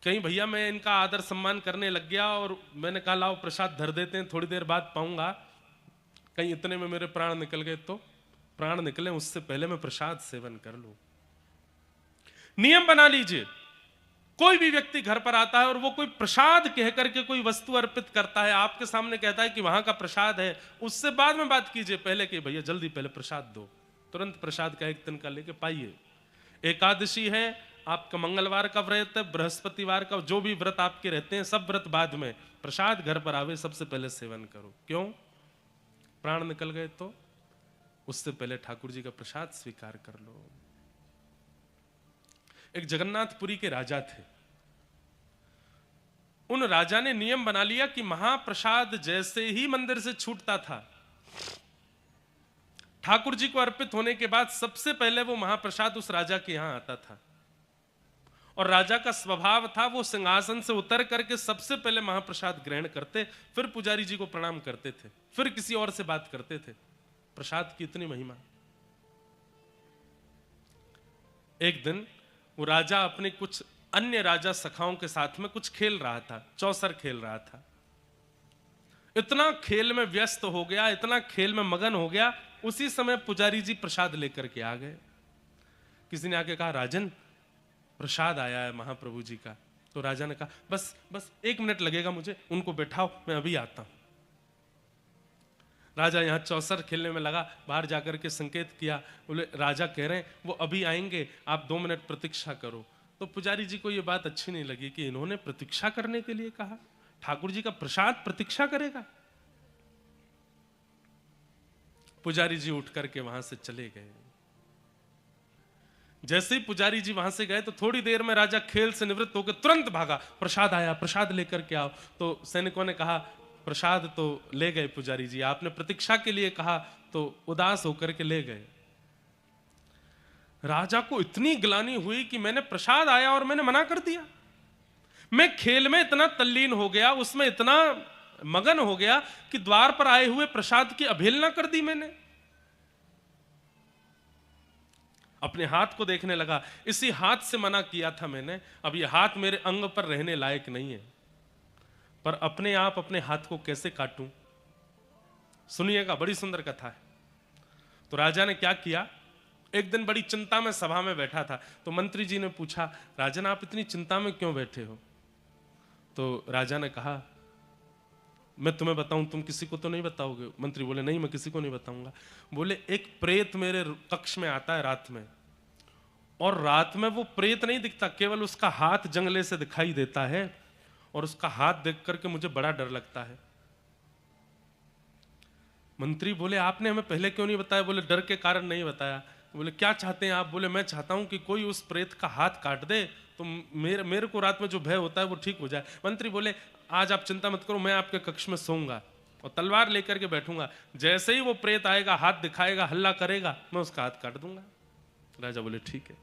कहीं भैया मैं इनका आदर सम्मान करने लग गया और मैंने कहा लाओ प्रसाद धर देते हैं, थोड़ी देर बाद पाऊंगा, कहीं इतने में मेरे प्राण निकल गए तो? प्राण निकले उससे पहले मैं प्रसाद सेवन कर लूं। नियम बना लीजिए, कोई भी व्यक्ति घर पर आता है और वो कोई प्रसाद कह करके कोई वस्तु अर्पित करता है, आपके सामने कहता है कि वहां का प्रसाद है, उससे बाद में बात कीजिए, पहले कि भैया जल्दी पहले प्रसाद दो। तुरंत प्रसाद का एक तिनका लेके पाइए। एकादशी है, आपका मंगलवार का व्रत है, बृहस्पतिवार का, जो भी व्रत आपके रहते हैं सब व्रत बाद में, प्रसाद घर पर आवे सबसे पहले सेवन करो। क्यों? प्राण निकल गए तो उससे पहले ठाकुर जी का प्रसाद स्वीकार कर लो। एक जगन्नाथपुरी के राजा थे, उन राजा ने नियम बना लिया कि महाप्रसाद जैसे ही मंदिर से छूटता था, ठाकुर जी को अर्पित होने के बाद सबसे पहले वो महाप्रसाद उस राजा के यहां आता था। और राजा का स्वभाव था वो सिंहासन से उतर करके सबसे पहले महाप्रसाद ग्रहण करते, फिर पुजारी जी को प्रणाम करते थे, फिर किसी और से बात करते थे। प्रसाद की इतनी महिमा। एक दिन वो राजा अपने कुछ अन्य राजा सखाओं के साथ में कुछ खेल रहा था, चौसर खेल रहा था। इतना खेल में व्यस्त हो गया, इतना खेल में मगन हो गया, उसी समय पुजारी जी प्रसाद लेकर के आ गए। किसी ने आके कहा राजन प्रसाद आया है महाप्रभु जी का। तो राजा ने कहा बस बस 1 मिनट लगेगा मुझे, उनको बैठाओ मैं अभी आता हूं। राजा यहां चौसर खेलने में लगा, बाहर जाकर के संकेत किया, बोले राजा कह रहे हैं वो अभी आएंगे, आप 2 मिनट प्रतीक्षा करो। तो पुजारी जी को यह बात अच्छी नहीं लगी कि इन्होंने प्रतीक्षा करने के लिए कहा, ठाकुर जी का प्रसाद प्रतीक्षा करेगा। पुजारी जी उठ करके वहां से चले गए। जैसे ही पुजारी जी वहां से गए तो थोड़ी देर में राजा खेल से निवृत्त होकर तुरंत भागा, प्रसाद आया, प्रसाद लेकर के आओ। तो सैनिकों ने कहा प्रसाद तो ले गए पुजारी जी, आपने प्रतीक्षा के लिए कहा तो उदास होकर के ले गए। राजा को इतनी ग्लानि हुई कि मैंने प्रसाद आया और मैंने मना कर दिया। मैं खेल में इतना तल्लीन हो गया, उसमें इतना मगन हो गया कि द्वार पर आए हुए प्रसाद की अवहेलना कर दी मैंने। अपने हाथ को देखने लगा, इसी हाथ से मना किया था मैंने, अब ये हाथ मेरे अंग पर रहने लायक नहीं है, पर अपने आप अपने हाथ को कैसे काटूं? सुनिएगा, बड़ी सुंदर कथा है। तो राजा ने क्या किया, एक दिन बड़ी चिंता में सभा में बैठा था, तो मंत्री जी ने पूछा राजन आप इतनी चिंता में क्यों बैठे हो? तो राजा ने कहा मैं तुम्हें बताऊं, तुम किसी को तो नहीं बताओगे? मंत्री बोले नहीं मैं किसी को नहीं बताऊंगा। बोले एक प्रेत मेरे कक्ष में आता है रात में, और रात में वो प्रेत नहीं दिखता, केवल उसका हाथ जंगले से दिखाई देता है, और उसका हाथ देख करके मुझे बड़ा डर लगता है। मंत्री बोले आपने हमें पहले क्यों नहीं बताया? बोले डर के कारण नहीं बताया। बोले क्या चाहते हैं आप? बोले मैं चाहता हूं कि कोई उस प्रेत का हाथ काट दे तो मेरे को रात में जो भय होता है वो ठीक हो जाए। मंत्री बोले आज आप चिंता मत करो, मैं आपके कक्ष में सोऊंगा और तलवार लेकर के बैठूंगा, जैसे ही वो प्रेत आएगा हाथ दिखाएगा हल्ला करेगा मैं उसका हाथ काट दूंगा। राजा बोले ठीक है।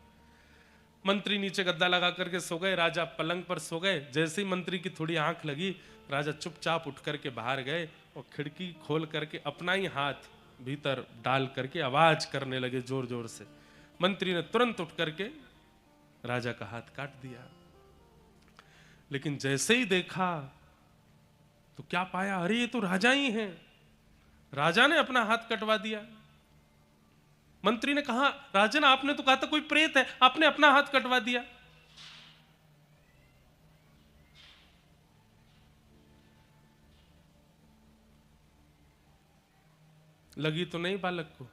मंत्री नीचे गद्दा लगा करके सो गए, राजा पलंग पर सो गए। जैसे ही मंत्री की थोड़ी आंख लगी, राजा चुपचाप उठ करके बाहर गए और खिड़की खोल करके अपना ही हाथ भीतर डाल करके आवाज करने लगे जोर जोर से। मंत्री ने तुरंत उठ करके राजा का हाथ काट दिया। लेकिन जैसे ही देखा तो क्या पाया, अरे ये तो राजा ही हैं। राजा ने अपना हाथ कटवा दिया। मंत्री ने कहा राजन आपने तो कहा था कोई प्रेत है, आपने अपना हाथ कटवा दिया। लगी तो नहीं बालक को?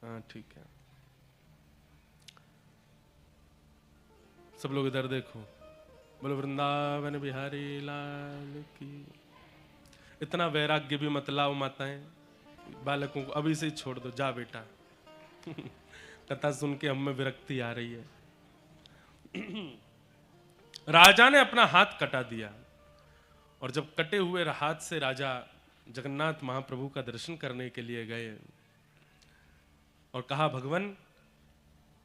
हाँ ठीक है। सब लोग इधर देखो, बोलो वृंदावन बिहारी लाल की। इतना वैराग्य भी मत लाओ माताएं, बालकों को अभी से ही छोड़ दो, जा बेटा। कथा सुन के हम में विरक्ति आ रही है। राजा ने अपना हाथ कटा दिया, और जब कटे हुए हाथ से राजा जगन्नाथ महाप्रभु का दर्शन करने के लिए गए और कहा, भगवान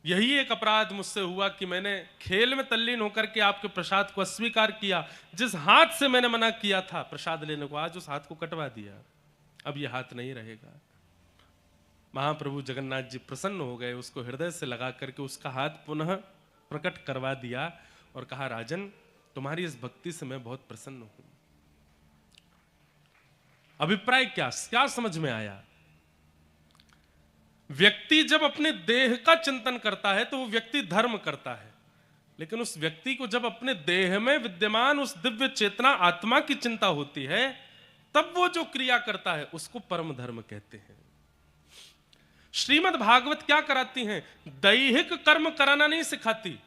यही एक अपराध मुझसे हुआ कि मैंने खेल में तल्लीन होकर के आपके प्रसाद को अस्वीकार किया। जिस हाथ से मैंने मना किया था प्रसाद लेने को, आज उस हाथ को कटवा दिया, अब यह हाथ नहीं रहेगा। महाप्रभु जगन्नाथ जी प्रसन्न हो गए, उसको हृदय से लगा करके उसका हाथ पुनः प्रकट करवा दिया और कहा, राजन तुम्हारी इस भक्ति से मैं बहुत प्रसन्न हूं। अभिप्राय क्या समझ में आया? व्यक्ति जब अपने देह का चिंतन करता है तो वो व्यक्ति धर्म करता है, लेकिन उस व्यक्ति को जब अपने देह में विद्यमान उस दिव्य चेतना आत्मा की चिंता होती है, तब वो जो क्रिया करता है उसको परम धर्म कहते हैं। श्रीमद् भागवत क्या कराती हैं? दैहिक कर्म कराना नहीं सिखाती,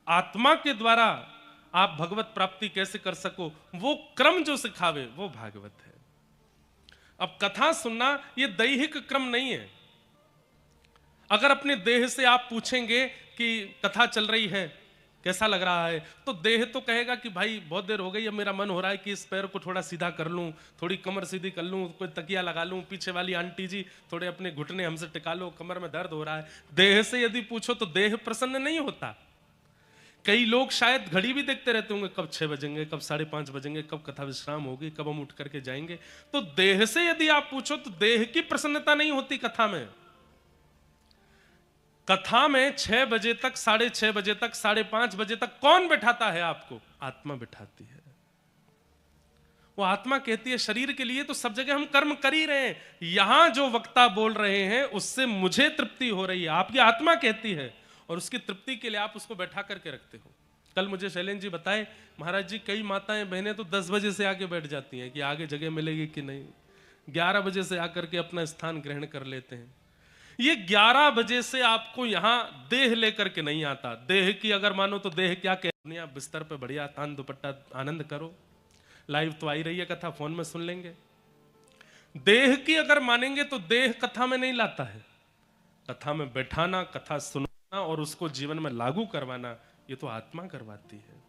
आत्मा के द्वारा आप भगवत प्राप्ति कैसे कर सको वो क्रम जो सिखावे वो भागवत है। अब कथा सुनना ये दैहिक क्रम नहीं है। अगर अपने देह से आप पूछेंगे कि कथा चल रही है कैसा लग रहा है, तो देह तो कहेगा कि भाई बहुत देर हो गई, अब मेरा मन हो रहा है कि इस पैर को थोड़ा सीधा कर लूं, थोड़ी कमर सीधी कर लूं, कोई तकिया लगा लूं, पीछे वाली आंटी जी थोड़े अपने घुटने हमसे टिका लो, कमर में दर्द हो रहा है। देह से यदि पूछो तो देह प्रसन्न नहीं होता। कई लोग शायद घड़ी भी देखते रहते होंगे, कब 6 बजेंगे, कब 5:30 बजेंगे, कब कथा विश्राम होगी, कब हम उठ करके जाएंगे। तो देह से यदि आप पूछो तो देह की प्रसन्नता नहीं होती कथा में। कथा में 6 बजे तक, 6:30 बजे तक, 5:30 बजे तक कौन बैठाता है आपको? आत्मा बैठाती है। वो आत्मा कहती है शरीर के लिए तो सब जगह हम कर्म कर ही रहे हैं, यहां जो वक्ता बोल रहे हैं उससे मुझे तृप्ति हो रही है, आपकी आत्मा कहती है, और उसकी तृप्ति के लिए आप उसको बैठा करके रखते हो। कल मुझे शैलेंद्र जी बताए, महाराज जी कई माताएं बहनें तो 10 बजे से आके बैठ जाती हैं कि आगे जगह मिलेगी कि नहीं, 11 बजे से आकर के अपना स्थान ग्रहण कर लेते हैं। ये 11 बजे से आपको यहां देह लेकर के नहीं आता। देह की अगर मानो तो देह क्या कहनी, आप बिस्तर पे बढ़िया तान दुपट्टा आनंद करो, लाइव तो आई रही है कथा, फोन में सुन लेंगे। देह की अगर मानेंगे तो देह कथा में नहीं लाता है। कथा में बैठाना, कथा सुनना और उसको जीवन में लागू करवाना, ये तो आत्मा करवाती है।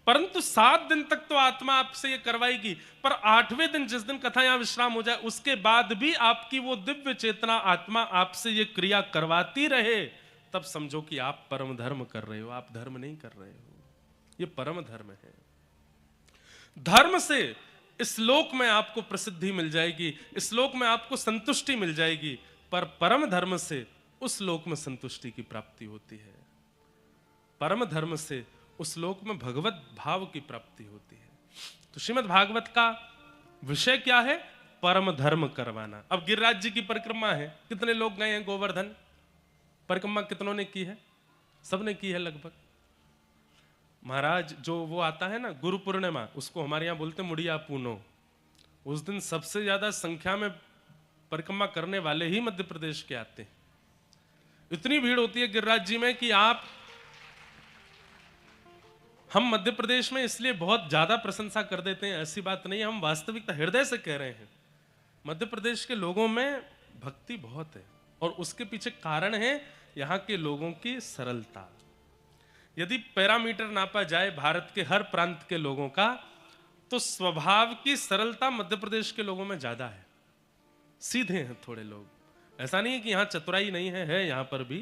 परंतु 7 दिन तक तो आत्मा आपसे ये करवाएगी, पर 8वें दिन जिस दिन कथा यहां विश्राम हो जाए उसके बाद भी आपकी वो दिव्य चेतना आत्मा आपसे ये क्रिया करवाती रहे, तब समझो कि आप परम धर्म कर रहे हो, आप धर्म नहीं कर रहे हो। ये परम धर्म है। धर्म से इस लोक में आपको प्रसिद्धि मिल जाएगी, इस लोक में आपको संतुष्टि मिल जाएगी, पर परम धर्म से उस लोक में संतुष्टि की प्राप्ति होती है। परम धर्म से उस लोक में भगवत भाव की प्राप्ति होती है। तो श्रीमद् भागवत का विषय क्या है? परम धर्म करवाना। अब गिरिराज जी की परिक्रमा है, कितने लोग गए हैं गोवर्धन? परिक्रमा कितनों ने की है? सबने की है लगभग। महाराज जो वो आता है ना गुरु पूर्णिमा, उसको हमारे यहाँ बोलते हैं मुड़िया पूनो, उस दिन सबसे ज्यादा संख्या में परिक्रमा करने वाले ही मध्य प्रदेश के आते हैं। इतनी भीड़ होती है गिरिराज जी में कि हम मध्य प्रदेश में इसलिए बहुत ज्यादा प्रशंसा कर देते हैं, ऐसी बात नहीं है, हम वास्तविकता हृदय से कह रहे हैं। मध्य प्रदेश के लोगों में भक्ति बहुत है, और उसके पीछे कारण है यहाँ के लोगों की सरलता। यदि पैरामीटर नापा जाए भारत के हर प्रांत के लोगों का, तो स्वभाव की सरलता मध्य प्रदेश के लोगों में ज्यादा है। सीधे हैं थोड़े लोग, ऐसा नहीं है कि यहाँ चतुराई नहीं है यहाँ पर भी,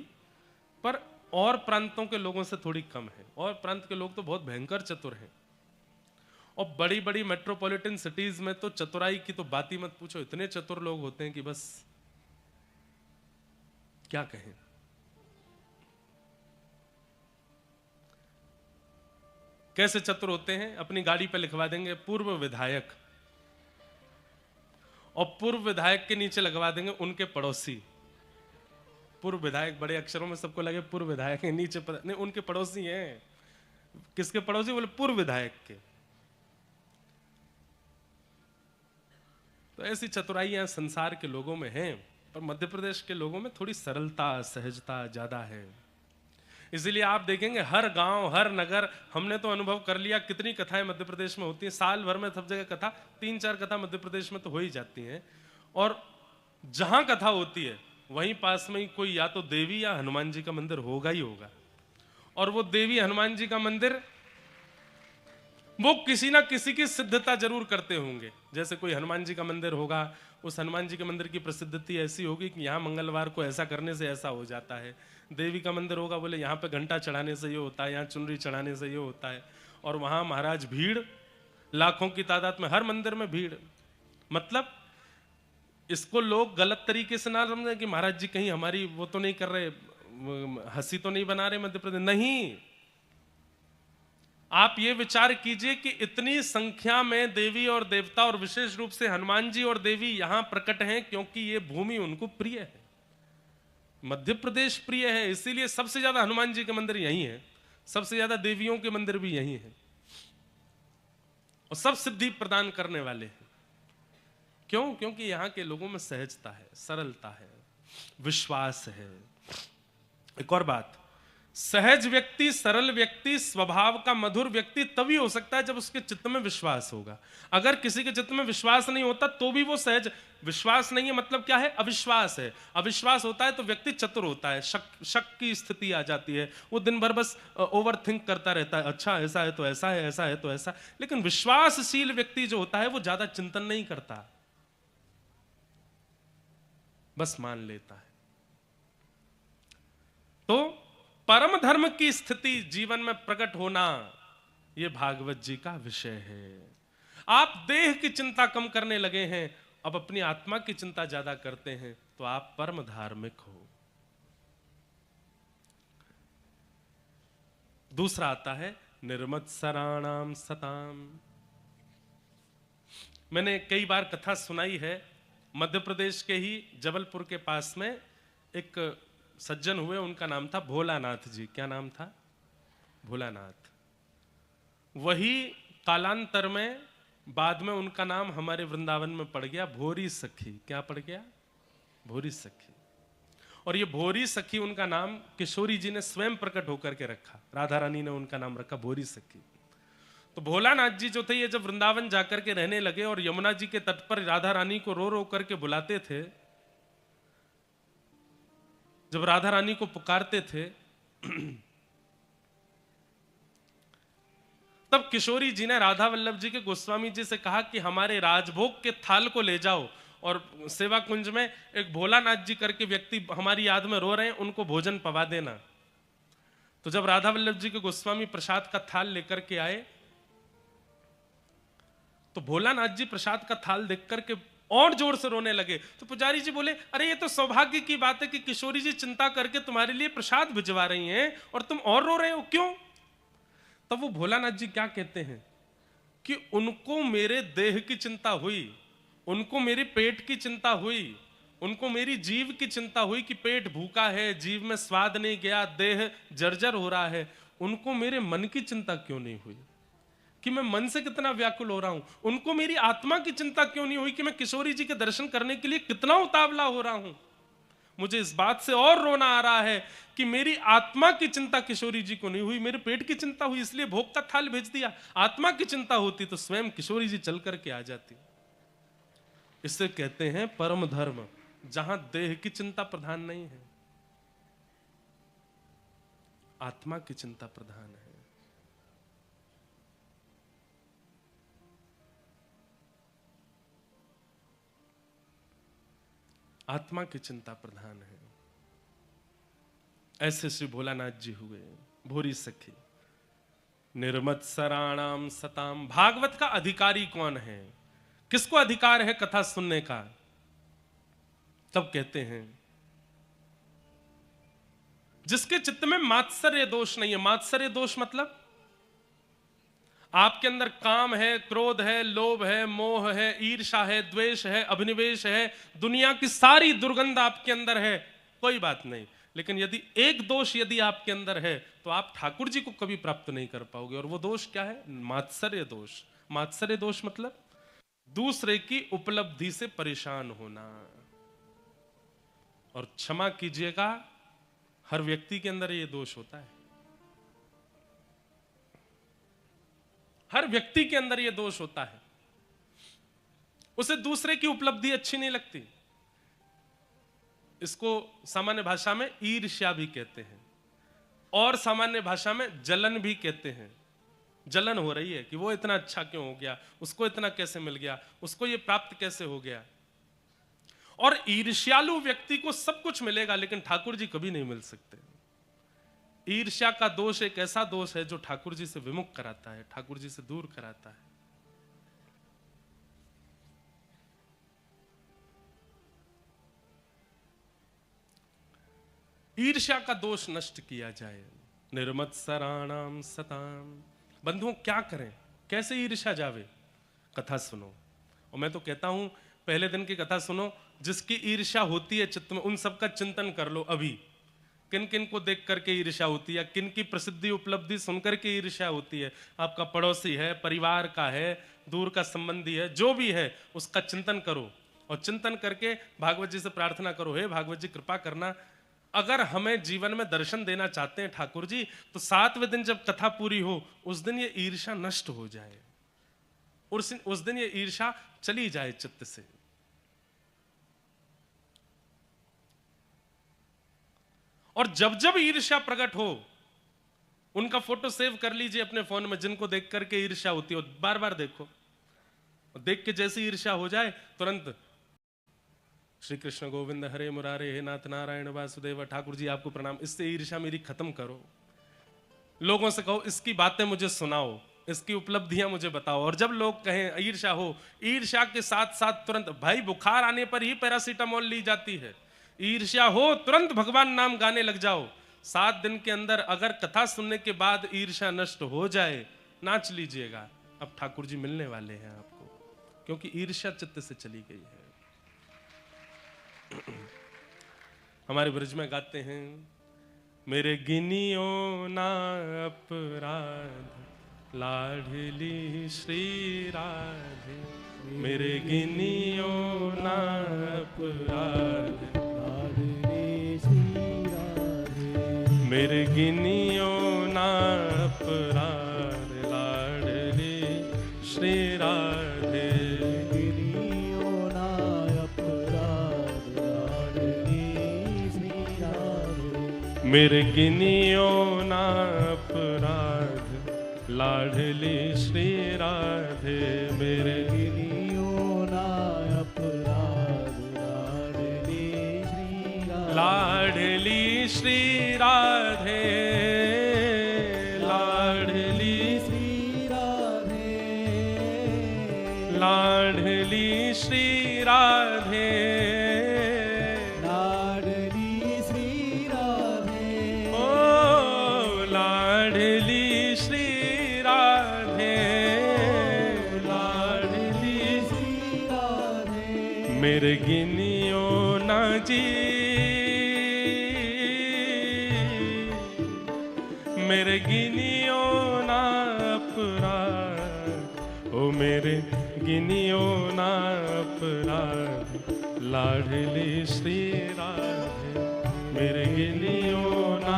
पर और प्रांतों के लोगों से थोड़ी कम है। और प्रांत के लोग तो बहुत भयंकर चतुर हैं, और बड़ी बड़ी मेट्रोपॉलिटन सिटीज में तो चतुराई की तो बात ही मत पूछो, इतने चतुर लोग होते हैं कि बस क्या कहें। कैसे चतुर होते हैं? अपनी गाड़ी पे लिखवा देंगे पूर्व विधायक, और पूर्व विधायक के नीचे लगवा देंगे उनके पड़ोसी। पूर्व विधायक बड़े अक्षरों में सबको लगे पूर्व विधायक है, नीचे नहीं उनके पड़ोसी हैं। किसके पड़ोसी? बोले पूर्व विधायक के। तो ऐसी चतुराइयां संसार के लोगों में हैं, पर मध्य प्रदेश के लोगों में थोड़ी सरलता सहजता ज्यादा है। इसीलिए आप देखेंगे हर गांव हर नगर, हमने तो अनुभव कर लिया कितनी कथाएं मध्य प्रदेश में होती हैं। साल भर में सब जगह कथा, 3-4 कथा मध्य प्रदेश में तो हो ही जाती हैं। और जहां कथा होती है वहीं पास में ही कोई या तो देवी या हनुमान जी का मंदिर होगा ही होगा। और वो देवी हनुमान जी का मंदिर वो किसी ना किसी की सिद्धता जरूर करते होंगे। जैसे कोई हनुमान जी का मंदिर होगा, उस हनुमान जी के मंदिर की प्रसिद्धि ऐसी होगी कि यहाँ मंगलवार को ऐसा करने से ऐसा हो जाता है। देवी का मंदिर होगा, बोले यहाँ पे घंटा चढ़ाने से ये होता है, यहाँ चुनरी चढ़ाने से ये होता है। और वहाँ महाराज भीड़ लाखों की तादाद में, हर मंदिर में भीड़। मतलब इसको लोग गलत तरीके से ना समझे कि महाराज जी कहीं हमारी वो तो नहीं कर रहे, हंसी तो नहीं बना रहे मध्य प्रदेश। नहीं, आप ये विचार कीजिए कि इतनी संख्या में देवी और देवता, और विशेष रूप से हनुमान जी और देवी यहां प्रकट हैं क्योंकि ये भूमि उनको प्रिय है, मध्य प्रदेश प्रिय है। इसीलिए सबसे ज्यादा हनुमान जी के मंदिर यही है, सबसे ज्यादा देवियों के मंदिर भी यही है, और सब सिद्धि प्रदान करने वाले हैं। क्यों? क्योंकि यहां के लोगों में सहजता है, सरलता है, विश्वास है। एक और बात, सहज व्यक्ति, सरल व्यक्ति, स्वभाव का मधुर व्यक्ति तभी हो सकता है जब उसके चित्त में विश्वास होगा। अगर किसी के चित्त में विश्वास नहीं होता तो भी वो सहज। विश्वास नहीं है मतलब क्या है? अविश्वास है। अविश्वास होता है तो व्यक्ति चतुर होता है, शक की स्थिति आ जाती है, वो दिन भर बस ओवर थिंक करता रहता है, अच्छा ऐसा है तो ऐसा है, ऐसा है तो ऐसा। लेकिन विश्वासशील व्यक्ति जो होता है वो ज्यादा चिंतन नहीं करता, बस मान लेता है। तो परम धर्म की स्थिति जीवन में प्रकट होना, यह भागवत जी का विषय है। आप देह की चिंता कम करने लगे हैं, अब अपनी आत्मा की चिंता ज्यादा करते हैं, तो आप परम धार्मिक हो। दूसरा आता है निर्मत्सराणाम सताम। मैंने कई बार कथा सुनाई है, मध्य प्रदेश के ही जबलपुर के पास में एक सज्जन हुए, उनका नाम था भोलानाथ जी। क्या नाम था? भोलानाथ। वही कालांतर में बाद में उनका नाम हमारे वृंदावन में पड़ गया भोरी सखी। क्या पड़ गया? भोरी सखी। और ये भोरी सखी उनका नाम किशोरी जी ने स्वयं प्रकट होकर के रखा, राधा रानी ने उनका नाम रखा भोरी सखी। तो भोलानाथ जी जो थे, ये जब वृंदावन जाकर के रहने लगे और यमुना जी के तट पर राधा रानी को रो रो करके बुलाते थे, जब राधा रानी को पुकारते थे, तब किशोरी जी ने राधा वल्लभ जी के गोस्वामी जी से कहा कि हमारे राजभोग के थाल को ले जाओ और सेवा कुंज में एक भोलानाथ जी करके व्यक्ति हमारी याद में रो रहे हैं, उनको भोजन पवा देना। तो जब राधा वल्लभ जी के गोस्वामी प्रसाद का थाल लेकर के आए, तो भोलानाथ जी प्रसाद का थाल देख करके और जोर से रोने लगे। तो पुजारी जी बोले, अरे ये तो सौभाग्य की बात है कि किशोरी जी चिंता करके तुम्हारे लिए प्रसाद भिजवा रही हैं और तुम और रो रहे हो, क्यों? तब वो भोलानाथ जी क्या कहते हैं कि उनको मेरे देह की चिंता हुई, उनको मेरे पेट की चिंता हुई, उनको मेरी जीव की चिंता हुई कि पेट भूखा है, जीव में स्वाद नहीं गया, देह जर्जर हो रहा है। उनको मेरे मन की चिंता क्यों नहीं हुई कि मैं मन से कितना व्याकुल हो रहा हूं? उनको मेरी आत्मा की चिंता क्यों नहीं हुई कि मैं किशोरी जी के दर्शन करने के लिए कितना उतावला हो रहा हूं? मुझे इस बात से और रोना आ रहा है कि मेरी आत्मा की चिंता किशोरी जी को नहीं हुई, मेरे पेट की चिंता हुई, इसलिए भोग का थाल भेज दिया। आत्मा की चिंता होती तो स्वयं किशोरी जी चल करके आ जाती। इससे कहते हैं परम धर्म, जहां देह की चिंता प्रधान नहीं है, आत्मा की चिंता प्रधान है। आत्मा की चिंता प्रधान है। ऐसे श्री भोलानाथ जी हुए भोरी सखी। निर्मत्सराणाम सताम। भागवत का अधिकारी कौन है? किसको अधिकार है कथा सुनने का? तब कहते हैं जिसके चित्त में मात्सर्य दोष नहीं है। मात्सर्य दोष मतलब आपके अंदर काम है, क्रोध है, लोभ है, मोह है, ईर्ष्या है, द्वेष है, अभिनिवेश है, दुनिया की सारी दुर्गंध आपके अंदर है, कोई बात नहीं। लेकिन यदि एक दोष यदि आपके अंदर है तो आप ठाकुर जी को कभी प्राप्त नहीं कर पाओगे। और वो दोष क्या है? मात्सर्य दोष। मात्सर्य दोष मतलब दूसरे की उपलब्धि से परेशान होना। और क्षमा कीजिएगा, हर व्यक्ति के अंदर ये दोष होता है, हर व्यक्ति के अंदर यह दोष होता है। उसे दूसरे की उपलब्धि अच्छी नहीं लगती। इसको सामान्य भाषा में ईर्ष्या भी कहते हैं और सामान्य भाषा में जलन भी कहते हैं। जलन हो रही है कि वो इतना अच्छा क्यों हो गया, उसको इतना कैसे मिल गया, उसको ये प्राप्त कैसे हो गया। और ईर्ष्यालु व्यक्ति को सब कुछ मिलेगा, लेकिन ठाकुर जी कभी नहीं मिल सकते। ईर्ष्या का दोष एक ऐसा दोष है जो ठाकुर जी से विमुख कराता है, ठाकुर जी से दूर कराता है। ईर्ष्या का दोष नष्ट किया जाए। निर्मत्सराणाम सताम। बंधुओं क्या करें, कैसे ईर्ष्या जावे? कथा सुनो। और मैं तो कहता हूं पहले दिन की कथा सुनो, जिसकी ईर्ष्या होती है चित्त में, उन सबका चिंतन कर लो। अभी किन किन को देख करके ईर्ष्या होती है, किन की प्रसिद्धि उपलब्धि सुनकर के ईर्ष्या होती है। आपका पड़ोसी है, परिवार का है, दूर का संबंधी है, जो भी है उसका चिंतन करो। और चिंतन करके भागवत जी से प्रार्थना करो, हे भागवत जी कृपा करना, अगर हमें जीवन में दर्शन देना चाहते हैं ठाकुर जी, तो 7वें दिन जब कथा पूरी हो उस दिन ये ईर्ष्या नष्ट हो जाए, उस दिन ये ईर्ष्या चली जाए चित्त से। और जब जब ईर्ष्या प्रकट हो, उनका फोटो सेव कर लीजिए अपने फोन में, जिनको देख करके ईर्ष्या होती है बार बार देखो। देख के जैसी ईर्ष्या हो जाए तुरंत श्री कृष्ण गोविंद हरे मुरारे, हे नाथ नारायण वासुदेव, ठाकुर जी आपको प्रणाम, इससे ईर्ष्या मेरी खत्म करो। लोगों से कहो इसकी बातें मुझे सुनाओ, इसकी उपलब्धियां मुझे बताओ। और जब लोग कहें ईर्ष्या हो, ईर्ष्या के साथ साथ तुरंत, भाई बुखार आने पर ही पैरासीटामोल ली जाती है, ईर्ष्या हो तुरंत भगवान नाम गाने लग जाओ। 7 दिन के अंदर अगर कथा सुनने के बाद ईर्ष्या नष्ट हो जाए, नाच लीजिएगा, अब ठाकुर जी मिलने वाले हैं आपको, क्योंकि ईर्ष्या चित्त से चली गई है। हमारे ब्रज में गाते हैं, मेरे गिनियो ना अपराध लाडली श्री राधे, मेरे गिनियो ना अपराध लाडली श्री राधे, मेरे गिनियो ना अपराध लाडली श्री राधे, मेरे गिनियो ना अपराध लाडली श्री राधे, मेरे गिनियो ना अपराध लाडली श्री राधे, लाडली श्री राधे, लाडली श्री राधे, मेरे गिनियो ना जी, मेरे गिनियो ना अपराध, ओ मेरे गिनियो ना अपराध लाडली श्री राधे, मेरे गिनियो ना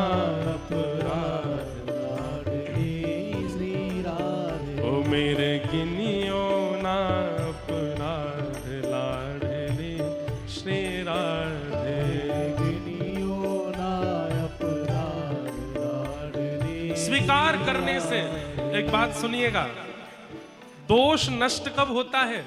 अपराध लाडली श्री राधे, ओ मेरे गिनियो ना अपराध लाडली श्री राधे, गिनियो ना अपराध लाडली। स्वीकार करने से, एक बात सुनिएगा, दोष नष्ट कब होता है?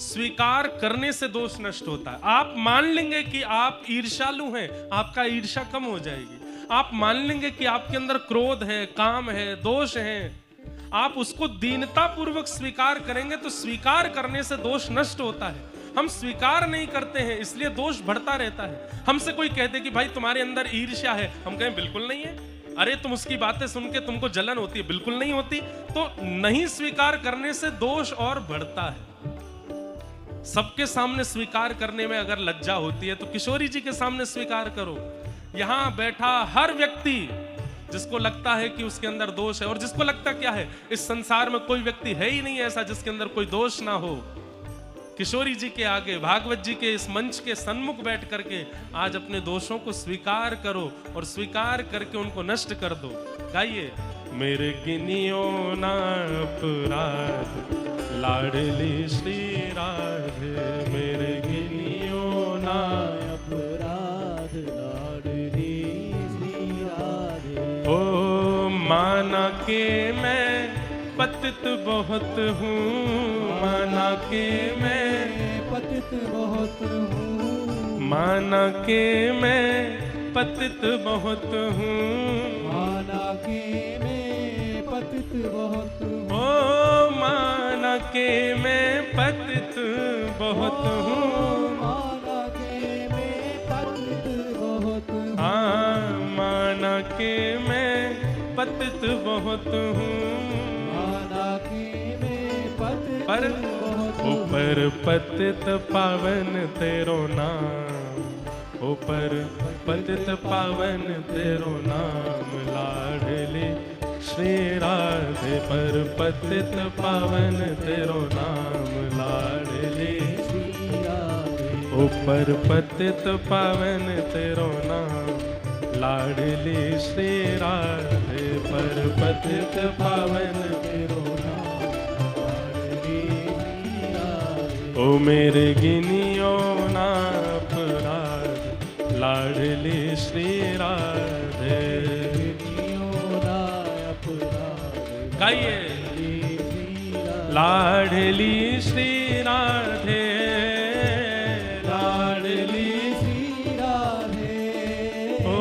स्वीकार करने से दोष नष्ट होता है। आप मान लेंगे कि आप ईर्ष्यालु हैं, आपका ईर्ष्या कम हो जाएगी। आप मान लेंगे कि आपके अंदर क्रोध है, काम है, दोष है, आप उसको दीनता पूर्वक स्वीकार करेंगे तो स्वीकार करने से दोष नष्ट होता है। हम स्वीकार नहीं करते हैं, इसलिए दोष बढ़ता रहता है। हमसे कोई कहते कि भाई तुम्हारे अंदर ईर्ष्या है, हम कहें बिल्कुल नहीं है। अरे तुम उसकी बातें सुन के तुमको जलन होती है, बिल्कुल नहीं होती। तो नहीं स्वीकार करने से दोष और बढ़ता है। सबके सामने स्वीकार करने में अगर लज्जा होती है तो किशोरी जी के सामने स्वीकार करो। यहां बैठा हर व्यक्ति जिसको लगता है कि उसके अंदर दोष है, और जिसको लगता क्या है, इस संसार में कोई व्यक्ति है ही नहीं ऐसा जिसके अंदर कोई दोष ना हो, किशोरी जी के आगे, भागवत जी के इस मंच के सन्मुख बैठ करके आज अपने दोषों को स्वीकार करो और स्वीकार करके उनको नष्ट कर दो। गाइए, मेरे गिनियो ना अपराध लाडली श्री राधे, मेरे गिनियो ना अपराध लाडली श्री राधे। ओ माना के मैं पतित बहुत हूँ, माना के मैं पतित बहुत हूँ, माना के मैं पतित बहुत हूँ, माना के मैं पतित बहुत हूँ, ओ माना के मैं पतित बहुत हूँ, माना के मैं पतित बहुत हूँ, हाँ माना के मैं पतित बहुत हूँ, माना के मैं पतित पर बहुत हूँ, ऊपर पतित पावन तेरो नाम, ऊपर पतित पावन तेरो नाम, लाडली श्री राधे पर पतित पावन तेरो नाम, लाडली श्री राधे ऊपर पतित पावन तेरो नाम, लाडली श्री राधे पर पतित पावन तेरो नाम, लाडली श्री राधे ओ मेरे गिनियो ना अपराध, लाडली श्री राधे। गिनियो ना अपराध, गाइए श्री राधे लाडली श्री राधे, लाडली श्री राधे ओ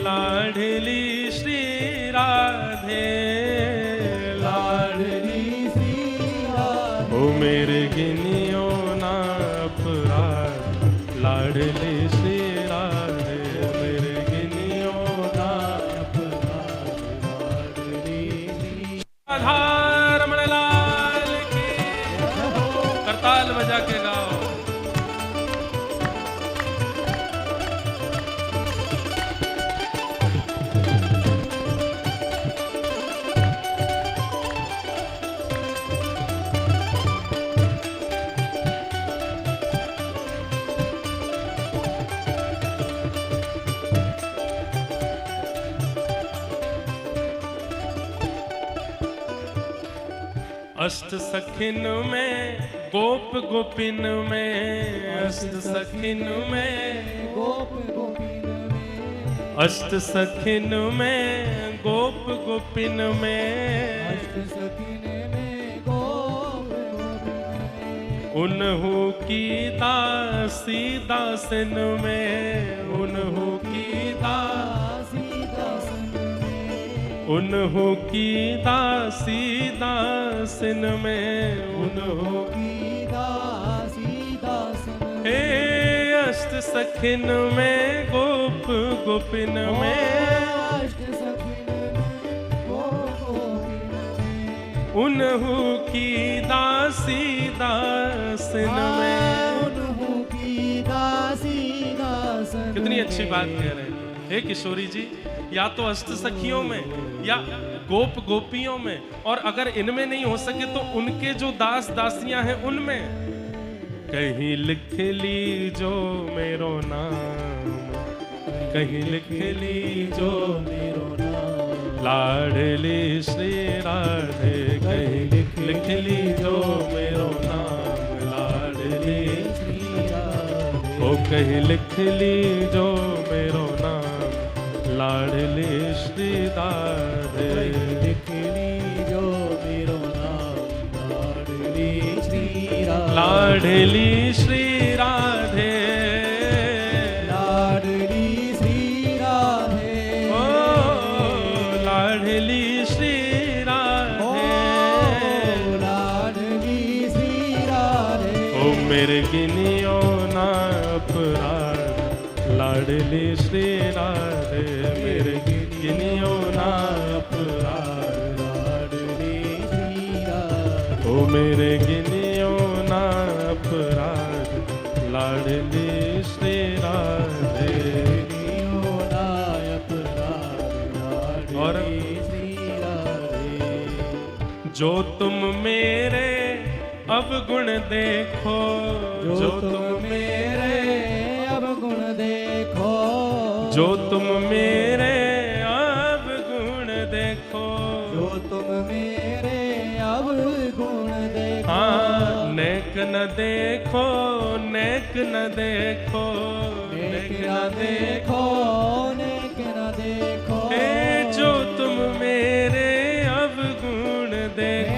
लाडली श्री राधे, लाडली श्री राधे ओ मेरे गिनियो ना अपराध, लाडली श्री राधे, मेरे गिनियो ना अपराध, लाडली श्री राधा रमण लाल की, करताल बजा के गाओ। अष्ट सखिन में गोप गोपिन में, अष्ट सखिन में गोप गोपीन में, अष्ट सखिन में गोप गोपिन में, अष्ट सखीन में गोप गोपीन में, उन्हू की दासी दासन में, उन्हू की दासी दासन में, उन्हू की दासी दासन में, उन्हू की दासी दासन में, हे अष्ट सखिन में गोप गोपिन में, अष्ट सखीन में गोप गोपीन में, उन्हू की दासी दासन में। उन्हू की दासी दासन कितनी में। अच्छी बात कह रहे हैं हे किशोरी जी, या तो अष्ट सखियों में या गोप गोपियों में, और अगर इनमें नहीं हो सके तो उनके जो दास दासियां हैं उनमें। कहीं लिख ली जो मेरो नाम, कहीं लिख ली जो मेरो नाम, लाडली श्री राधे, कहीं लिख ली जो मेरो नाम, लाडली श्री राधे ओ कहीं लिख ली जो मेरो नाम, लाडली श्री राधे। लिखली जो मेरो नाम, लाडली श्री राधे लाडली श्री राधे, लाडली श्री राधे ओ लाडली श्री ओ राधे, लाडली श्री राधे ओ मेरे गिनियो ना अपराध, लाडली श्री राधे, मेरे गिनियो ना अपराध, लाडली श्री राधे ओ मेरे गिनियो ना अपराध, लाडली श्री राधे। गिनियो ना अपराध, और लाडली श्री राधे जो तुम मेरे अवगुण देखो, जो तुम मेरे अवगुण देखो, जो तुम मेरे अवगुण देखो, जो तुम मेरे अवगुण देखो, हाँ नेक न देखो, नेक न देखो, नेक न देखो, नेक न देखो, हे जो तुम मेरे अवगुण देखो,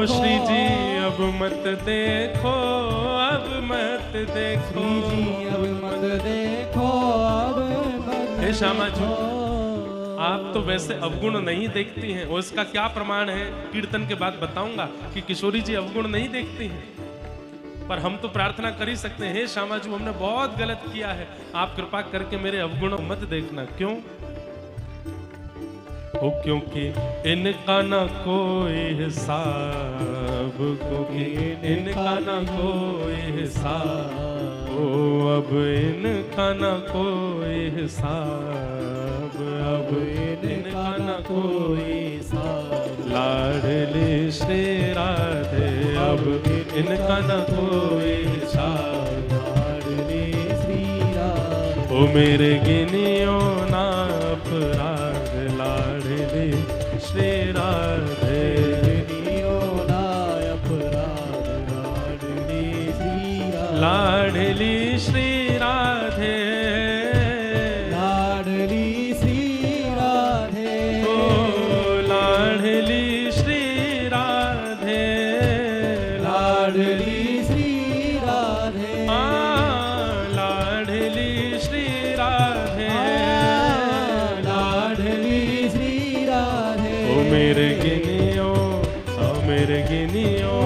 श्री जी अब मत देखो, अब मत देखो, श्री जी अब मत देखो, अब मत हे श्यामा जी, देखो। आप तो वैसे अवगुण नहीं देखती हैं, और इसका क्या प्रमाण है कीर्तन के बाद बताऊंगा कि किशोरी जी अवगुण नहीं देखती हैं। पर हम तो प्रार्थना कर ही सकते हैं, हे श्यामा जी हमने बहुत गलत किया है, आप कृपा करके मेरे अवगुण मत देखना। क्यों? हो क्योंकि इनका ना कोई हिसाब, क्योंकि इनका ना कोई हिसाब, ओ अब इनका ना कोई हिसाब, अब इनका ना कोई हिसाब। लाडली श्री राधे अब इनका ना कोई हिसाब, लाडली श्री राधे। ओ मेरे गिनियो ना अपराध, लाडली श्री राधे। गिनियो ना अपराध, लाडली श्री राधे। लाडली श्री राधे, लाडली श्री राधे। ओ लाडली श्री राधे, लाडली श्री राधे। लाडली श्री राधे, लाडली श्री राधे। ओ मेरे गिनियो, ओ मेरे गिनियो,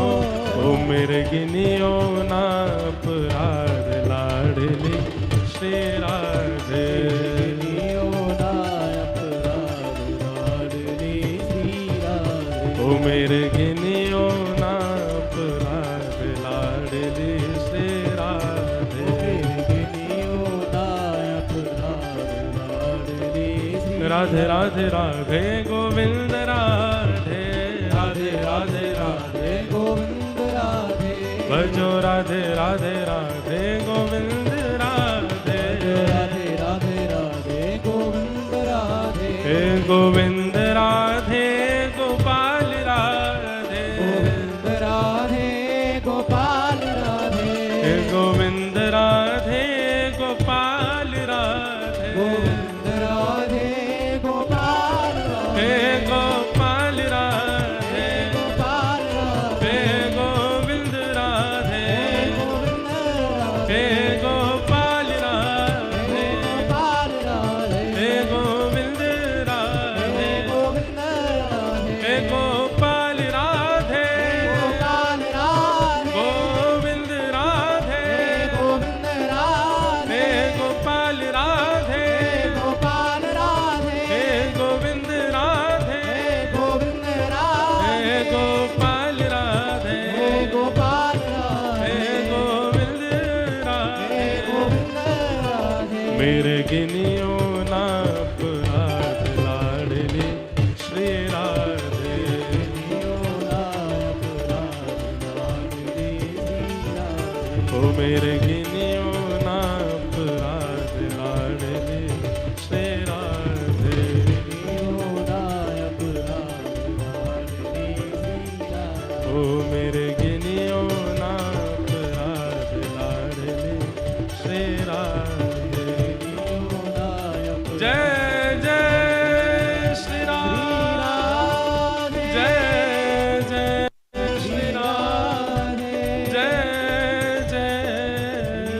ओ मेरे गिनियो ना अपराध, लाडली श्री राधे। गिनियो ना अपराध, लाडली श्री राधे। ओ मेरे गिनियो ना अपराध, लाडली श्री राधे। गिनियो ना अपराध, लाडली श्री राधे राधे राधे गोविंद राधे, राधे राधे राधे गोविंद राधे। भजो राधे राधे राधे गोविंद राधे, राधे राधे राधे गोविंद राधे। हे गोविंद राधे गोपाल राधे, गोविंद राधे गोपाल राधे। हे गोविंद राधे गोपाल राधे, गोविंद राधे गोपाल राधे। हे गोपाल राधे, गोपाल राधे। हे गोविंद राधे, गोविंद राधे। हे गोपाल राधे, गोपाल राधे। हे गोविंद राधे, गोविंद राधे। हे गोपाल राधे, गोपाल राधे। गोविंद राधे, गोविंद राधे। हे गोपाल राधे, गोपाल राधे। हे गोविंद राधे, गोविंद राधे। हे गोपाल राधे, गोपाल राधे। हे गोविंद राधे। गोविंद राधे। मेरे गिनियो ना अपराध, लाडली श्री राधे। ओ मेरे गिनियो ना अपराध, लाडली श्री राधे। ओ मेरे गिनियो ना अपराध, लाडली श्री राधे। जय जय श्री राम, जय जय श्री राम, जय जय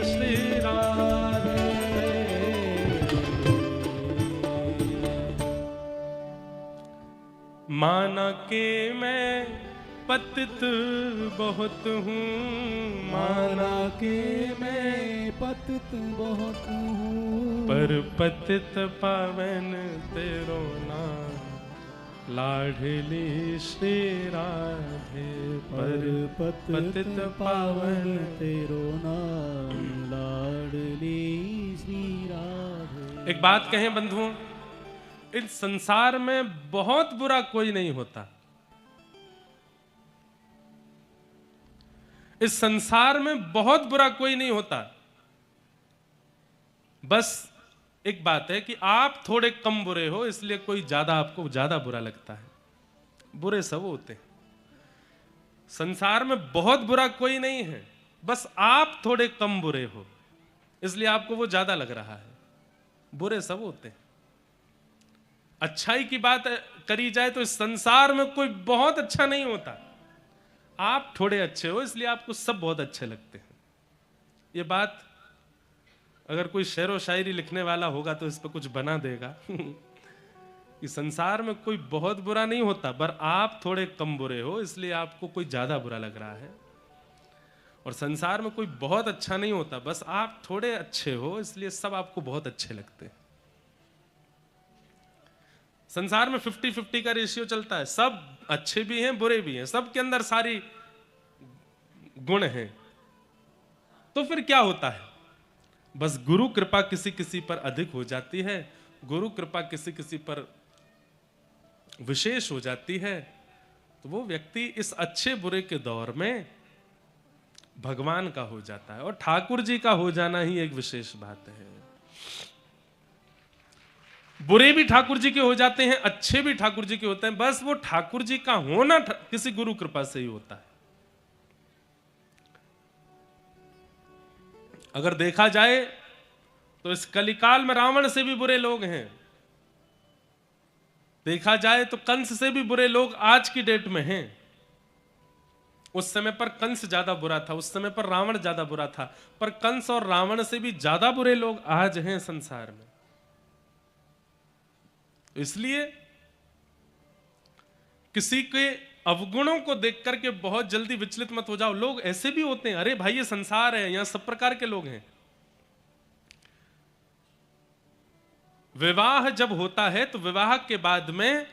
श्री राम। माना के मैं पतित बहुत हूँ, माना के मैं पतित बहुत हूँ। पर पतित पावन तेरो नाम, लाडली श्री राधे। पर पतित पावन तेरो नाम, लाडली श्री राधे। एक बात कहें बंधुओं, इस संसार में बहुत बुरा कोई नहीं होता। इस संसार में बहुत बुरा कोई नहीं होता। बस एक बात है कि आप थोड़े कम बुरे हो, इसलिए कोई ज्यादा आपको ज्यादा बुरा लगता है। बुरे सब होते हैं। संसार में बहुत बुरा कोई नहीं है, बस आप थोड़े कम बुरे हो, इसलिए आपको वो ज्यादा लग रहा है। बुरे सब होते हैं। अच्छाई की बात करी जाए तो इस संसार में कोई बहुत अच्छा नहीं होता। आप थोड़े अच्छे हो इसलिए आपको सब बहुत अच्छे लगते हैं। ये बात अगर कोई शेर व शायरी लिखने वाला होगा तो इस पर कुछ बना देगा कि संसार में कोई बहुत बुरा नहीं होता, पर आप थोड़े कम बुरे हो इसलिए आपको कोई ज्यादा बुरा लग रहा है। और संसार में कोई बहुत अच्छा नहीं होता, बस आप थोड़े अच्छे हो इसलिए सब आपको बहुत अच्छे लगते हैं। संसार में 50-50 का रेशियो चलता है, सब अच्छे भी हैं बुरे भी हैं, सबके अंदर सारी गुण हैं। तो फिर क्या होता है, बस गुरु कृपा किसी किसी पर अधिक हो जाती है, गुरु कृपा किसी किसी पर विशेष हो जाती है, तो वो व्यक्ति इस अच्छे बुरे के दौर में भगवान का हो जाता है। और ठाकुर जी का हो जाना ही एक विशेष बात है। बुरे भी ठाकुर जी के हो जाते हैं, अच्छे भी ठाकुर जी के होते हैं, बस वो ठाकुर जी का होना किसी गुरु कृपा से ही होता है। अगर देखा जाए तो इस कलिकाल में रावण से भी बुरे लोग हैं, देखा जाए तो कंस से भी बुरे लोग आज की डेट में हैं। उस समय पर कंस ज्यादा बुरा था, उस समय पर रावण ज्यादा बुरा था, पर कंस और रावण से भी ज्यादा बुरे लोग आज हैं संसार में। इसलिए किसी के अवगुणों को देख करके बहुत जल्दी विचलित मत हो जाओ। लोग ऐसे भी होते हैं, अरे भाई ये संसार है, यहां सब प्रकार के लोग हैं। विवाह जब होता है तो विवाह के बाद में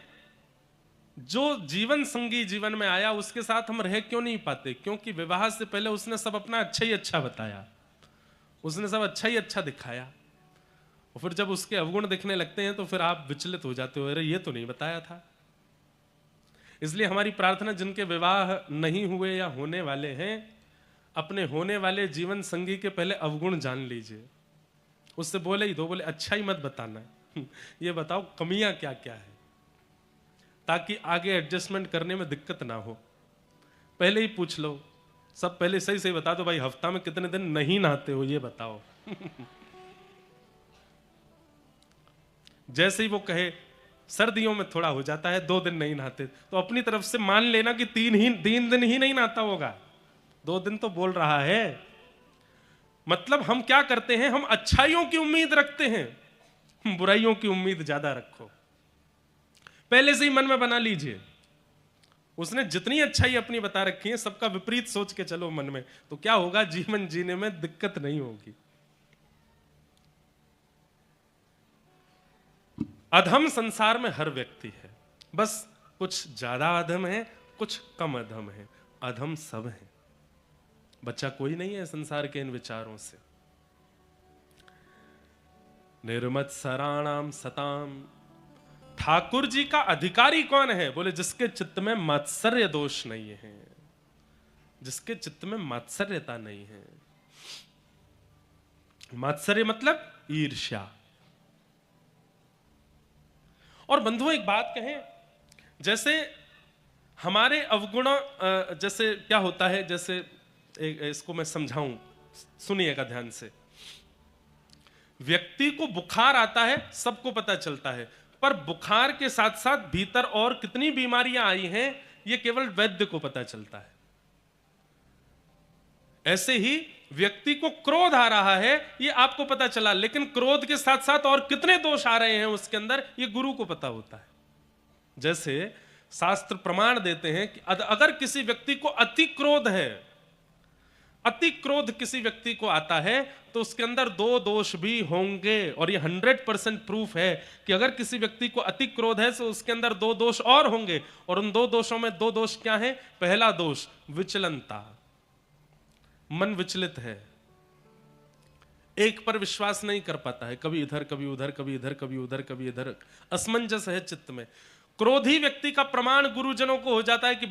जो जीवन संगी जीवन में आया उसके साथ हम रह क्यों नहीं पाते? क्योंकि विवाह से पहले उसने सब अपना अच्छा ही अच्छा बताया, उसने सब अच्छा ही अच्छा दिखाया, और फिर जब उसके अवगुण दिखने लगते हैं तो फिर आप विचलित हो जाते हो, अरे ये तो नहीं बताया था। इसलिए हमारी प्रार्थना, जिनके विवाह नहीं हुए या होने वाले हैं, अपने होने वाले जीवन संगी के पहले अवगुण जान लीजिए। उससे बोले ही दो, बोले अच्छा ही मत बताना, ये बताओ कमियां क्या क्या है, ताकि आगे एडजस्टमेंट करने में दिक्कत ना हो। पहले ही पूछ लो, सब पहले सही सही बता दो, भाई हफ्ता में कितने दिन नहीं नहाते हो ये बताओ। जैसे ही वो कहे सर्दियों में थोड़ा हो जाता है 2 दिन नहीं नहाते, तो अपनी तरफ से मान लेना कि 3 दिन ही नहीं नहाता होगा, 2 दिन तो बोल रहा है। मतलब हम क्या करते हैं, हम अच्छाइयों की उम्मीद रखते हैं, बुराइयों की उम्मीद ज्यादा रखो। पहले से ही मन में बना लीजिए, उसने जितनी अच्छाई अपनी बता रखी है सबका विपरीत सोच के चलो मन में, तो क्या होगा, जीवन जीने में दिक्कत नहीं होगी। अधम संसार में हर व्यक्ति है, बस कुछ ज्यादा अधम है, कुछ कम अधम है, अधम सब है। बच्चा कोई नहीं है संसार के इन विचारों से। निर्मत सराणाम सताम, ठाकुर जी का अधिकारी कौन है? बोले जिसके चित्त में मात्सर्य दोष नहीं है, जिसके चित्त में मात्सर्यता नहीं है। मात्सर्य मतलब ईर्ष्या। और बंधुओं एक बात कहें, जैसे हमारे अवगुण, जैसे क्या होता है, जैसे इसको मैं समझाऊं, सुनिएगा ध्यान से। व्यक्ति को बुखार आता है, सबको पता चलता है, पर बुखार के साथ साथ भीतर और कितनी बीमारियां आई हैं ये केवल वैद्य को पता चलता है। ऐसे ही व्यक्ति को क्रोध आ रहा है ये आपको पता चला, लेकिन क्रोध के साथ साथ और कितने दोष आ रहे हैं उसके अंदर ये गुरु को पता होता है। जैसे शास्त्र प्रमाण देते हैं कि अगर किसी व्यक्ति को अति क्रोध है, अति क्रोध किसी व्यक्ति को आता है तो उसके अंदर 2 दोष भी होंगे। और ये 100% प्रूफ है कि अगर किसी व्यक्ति को अति क्रोध है तो उसके अंदर 2 दोष और होंगे। और उन 2 दोषों में 2 दोष क्या है? पहला दोष विचलनता, मन विचलित है, एक पर विश्वास नहीं कर पाता है, कभी इधर कभी उधर, कभी इधर कभी उधर, कभी इधर, असमंजस है चित्त में। क्रोधी व्यक्ति का प्रमाण गुरुजनों को हो जाता है कि